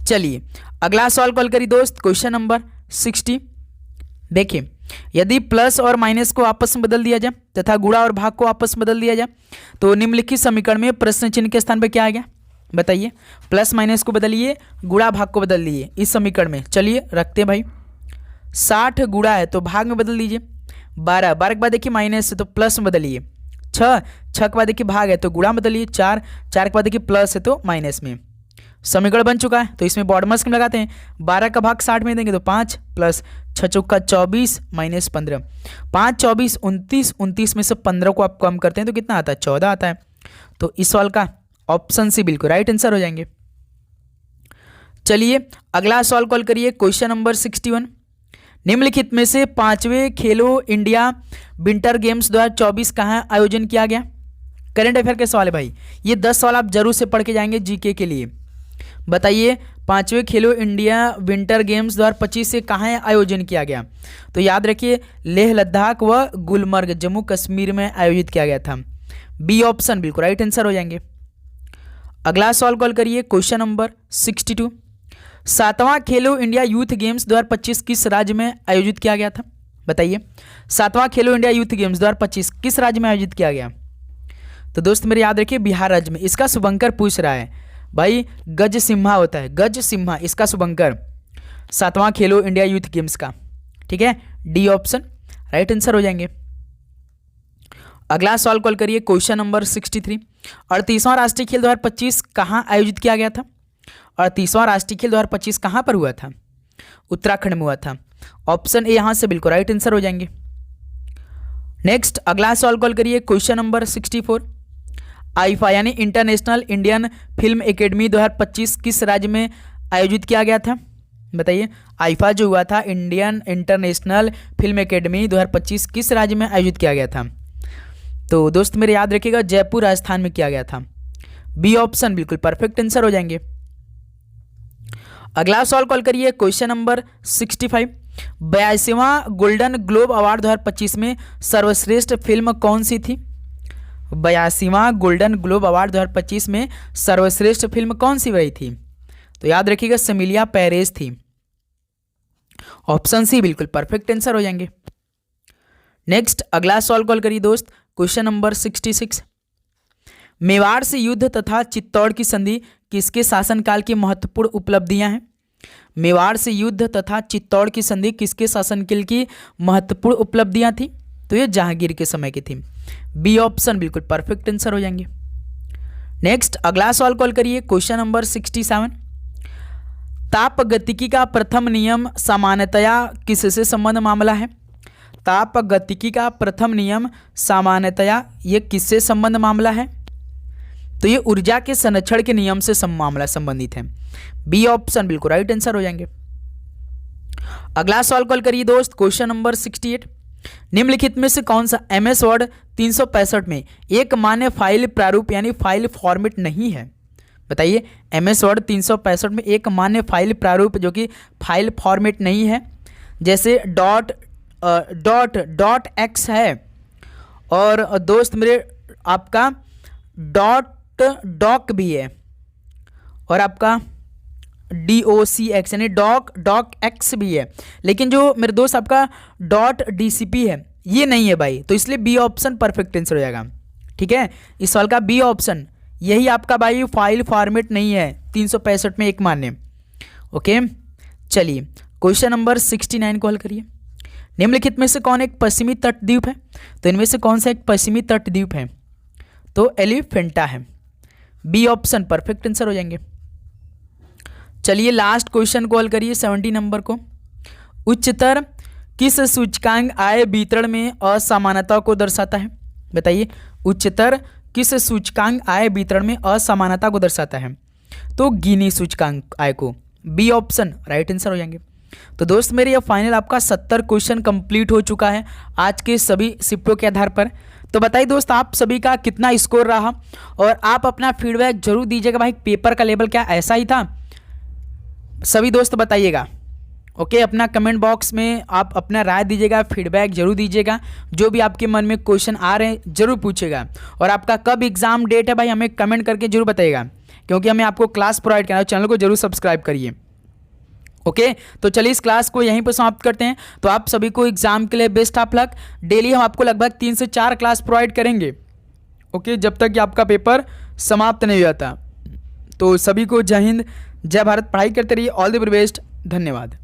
A: चलिए अगला सवाल कॉल करिए दोस्त, क्वेश्चन नंबर 60। देखिए यदि प्लस और माइनस को आपस में बदल दिया जाए तथा गुणा और भाग को आपस में बदल दिया जाए तो निम्नलिखित समीकरण में प्रश्न चिन्ह के स्थान पर क्या आ गया? बताइए। प्लस माइनस को बदलिए, गुणा भाग को बदल दिए इस समीकरण में। चलिए रखते हैं भाई। 60 गुणा है तो भाग में बदल दीजिए, 12 के बाद देखिए माइनस है तो प्लस में बदलिए, 6 के बाद देखिए भाग है तो गुणा में बदलिए, 4 के बाद देखिए प्लस है तो माइनस में। समीकरण बन चुका है तो इसमें बॉडमस में लगाते हैं। 12 का भाग 60 में देंगे तो 5 प्लस 6 चौका 24 माइनस 15, 5 24 29, 29 में से 15 को आप कम करते हैं तो कितना आता है? 14 आता है। तो इस सवाल का ऑप्शन सी बिल्कुल राइट आंसर हो जाएंगे। चलिए अगला सवाल कॉल करिए, क्वेश्चन नंबर 61। निम्नलिखित में से 5वें खेलो इंडिया विंटर गेम्स 2024 कहाँ आयोजन किया गया? करंट अफेयर के सवाल है भाई, ये 10 सवाल आप जरूर से पढ़ के जाएंगे जीके के लिए। बताइए 5वें खेलो इंडिया विंटर गेम्स 2025 से कहाँ आयोजन किया गया? तो याद रखिए लेह लद्दाख व गुलमर्ग जम्मू कश्मीर में आयोजित किया गया था। बी ऑप्शन बिल्कुल राइट आंसर हो जाएंगे। अगला सवाल कॉल करिए, क्वेश्चन नंबर 62। 7वां खेलो इंडिया यूथ गेम्स 2025 किस राज्य में आयोजित किया गया था? बताइए 7वां खेलो इंडिया यूथ गेम्स 2025 किस राज्य में आयोजित किया गया? तो दोस्त मेरे याद रखिए बिहार राज्य में। इसका शुभंकर पूछ रहा है भाई, गज सिम्हा होता है, गज सिम्हा इसका शुभंकर 7वां खेलो इंडिया यूथ गेम्स का। ठीक है, डी ऑप्शन राइट आंसर हो जाएंगे। अगला सवाल कॉल करिए, क्वेश्चन नंबर 63। 38वां राष्ट्रीय खेल 2025 कहाँ आयोजित किया गया था? 38वां राष्ट्रीय खेल 2025 कहाँ पर हुआ था? उत्तराखंड में हुआ था। ऑप्शन ए यहाँ से बिल्कुल राइट आंसर हो जाएंगे। नेक्स्ट अगला सवाल कॉल करिए, क्वेश्चन नंबर 64। आईफा यानी इंटरनेशनल इंडियन फिल्म एकेडमी 2025 किस राज्य में आयोजित किया गया था? बताइए आईफा जो हुआ था इंडियन इंटरनेशनल फिल्म एकेडमी 2025 किस राज्य में आयोजित किया गया था? तो दोस्त मेरे याद रखिएगा जयपुर राजस्थान में किया गया था। बी ऑप्शन बिल्कुल परफेक्ट आंसर हो जाएंगे। अगला सवाल कॉल करिए क्वेश्चन नंबर 65। 82वां गोल्डन ग्लोब अवार्ड 2025 में सर्वश्रेष्ठ फिल्म कौन सी थी? 82वां गोल्डन ग्लोब अवार्ड 2025 में सर्वश्रेष्ठ फिल्म कौन सी रही थी? तो याद रखिएगा सेमिलिया पेरेज थी। ऑप्शन सी बिल्कुल परफेक्ट आंसर हो जाएंगे। नेक्स्ट अगला सवाल कॉल करिए दोस्त क्वेश्चन नंबर 66। मेवाड़ से युद्ध तथा चित्तौड़ की संधि किसके शासनकाल की महत्वपूर्ण उपलब्धियां हैं? मेवाड़ से युद्ध तथा चित्तौड़ की संधि किसके शासनकाल की महत्वपूर्ण उपलब्धियां थी? तो ये जहांगीर के समय की थी। बी ऑप्शन बिल्कुल परफेक्ट आंसर हो जाएंगे। नेक्स्ट अगला सवाल कॉल करिए क्वेश्चन नंबर 67। ताप गतिकी का प्रथम नियम सामान्यतया किससे संबंध मामला है? ताप गतिकी का प्रथम नियम सामान्यतया ये किससे संबंध मामला है? तो ये ऊर्जा के संरक्षण के नियम से मामला संबंधित है। बी ऑप्शन बिल्कुल राइट आंसर हो जाएंगे। अगला सवाल कॉल करिए दोस्त क्वेश्चन नंबर 68। निम्नलिखित में से कौन सा MS वर्ड 365 में एक मान्य फाइल प्रारूप यानी फाइल फॉर्मेट नहीं है? बताइए MS वर्ड 365 में एक मान्य फाइल प्रारूप जो कि फाइल फॉर्मेट नहीं है, जैसे डॉट एक्स है और दोस्त मेरे आपका डॉक भी है और आपका DOCX यानी डॉक एक्स भी है, लेकिन जो मेरे दोस्त आपका .DCP है ये नहीं है भाई, तो इसलिए बी ऑप्शन परफेक्ट आंसर हो जाएगा। ठीक है, इस सवाल का बी ऑप्शन यही आपका भाई फाइल फॉर्मेट नहीं है 365 में एक मान्य। ओके चलिए क्वेश्चन नंबर 69 को हल करिए। निम्नलिखित में से कौन एक पश्चिमी तटद्वीप है? तो इनमें से कौन सा एक पश्चिमी तटद्वीप है? तो एलिफेंटा है। बी ऑप्शन परफेक्ट आंसर हो जाएंगे। चलिए लास्ट क्वेश्चन को हल करिए 70 नंबर को। उच्चतर किस सूचकांक आय वितरण में असमानता को दर्शाता है? बताइए उच्चतर किस सूचकांक आय वितरण में असमानता को दर्शाता है? तो गिनी सूचकांक आय को। बी ऑप्शन राइट आंसर हो जाएंगे। तो दोस्त मेरे ये फाइनल आपका 70 क्वेश्चन कंप्लीट हो चुका है आज के सभी शिफ्टों के आधार पर। तो बताइए दोस्त आप सभी का कितना स्कोर रहा और आप अपना फीडबैक जरूर दीजिएगा भाई, पेपर का लेवल क्या ऐसा ही था? सभी दोस्त बताइएगा। ओके अपना कमेंट बॉक्स में आप अपना राय दीजिएगा, फीडबैक जरूर दीजिएगा, जो भी आपके मन में क्वेश्चन आ रहे हैं जरूर पूछेगा। और आपका कब एग्जाम डेट है भाई हमें कमेंट करके जरूर बताइएगा, क्योंकि हमें आपको क्लास प्रोवाइड करना है। चैनल को जरूर सब्सक्राइब करिए। ओके तो चलिए इस क्लास को यहीं पर समाप्त करते हैं। तो आप सभी को एग्जाम के लिए बेस्ट ऑफ लक। डेली हम आपको लगभग 3 से 4 क्लास प्रोवाइड करेंगे, ओके जब तक कि आपका पेपर समाप्त नहीं हो जाता। तो सभी को जय हिंद, जय भारत, पढ़ाई करते रहिए। ऑल द वेरी बेस्ट, धन्यवाद।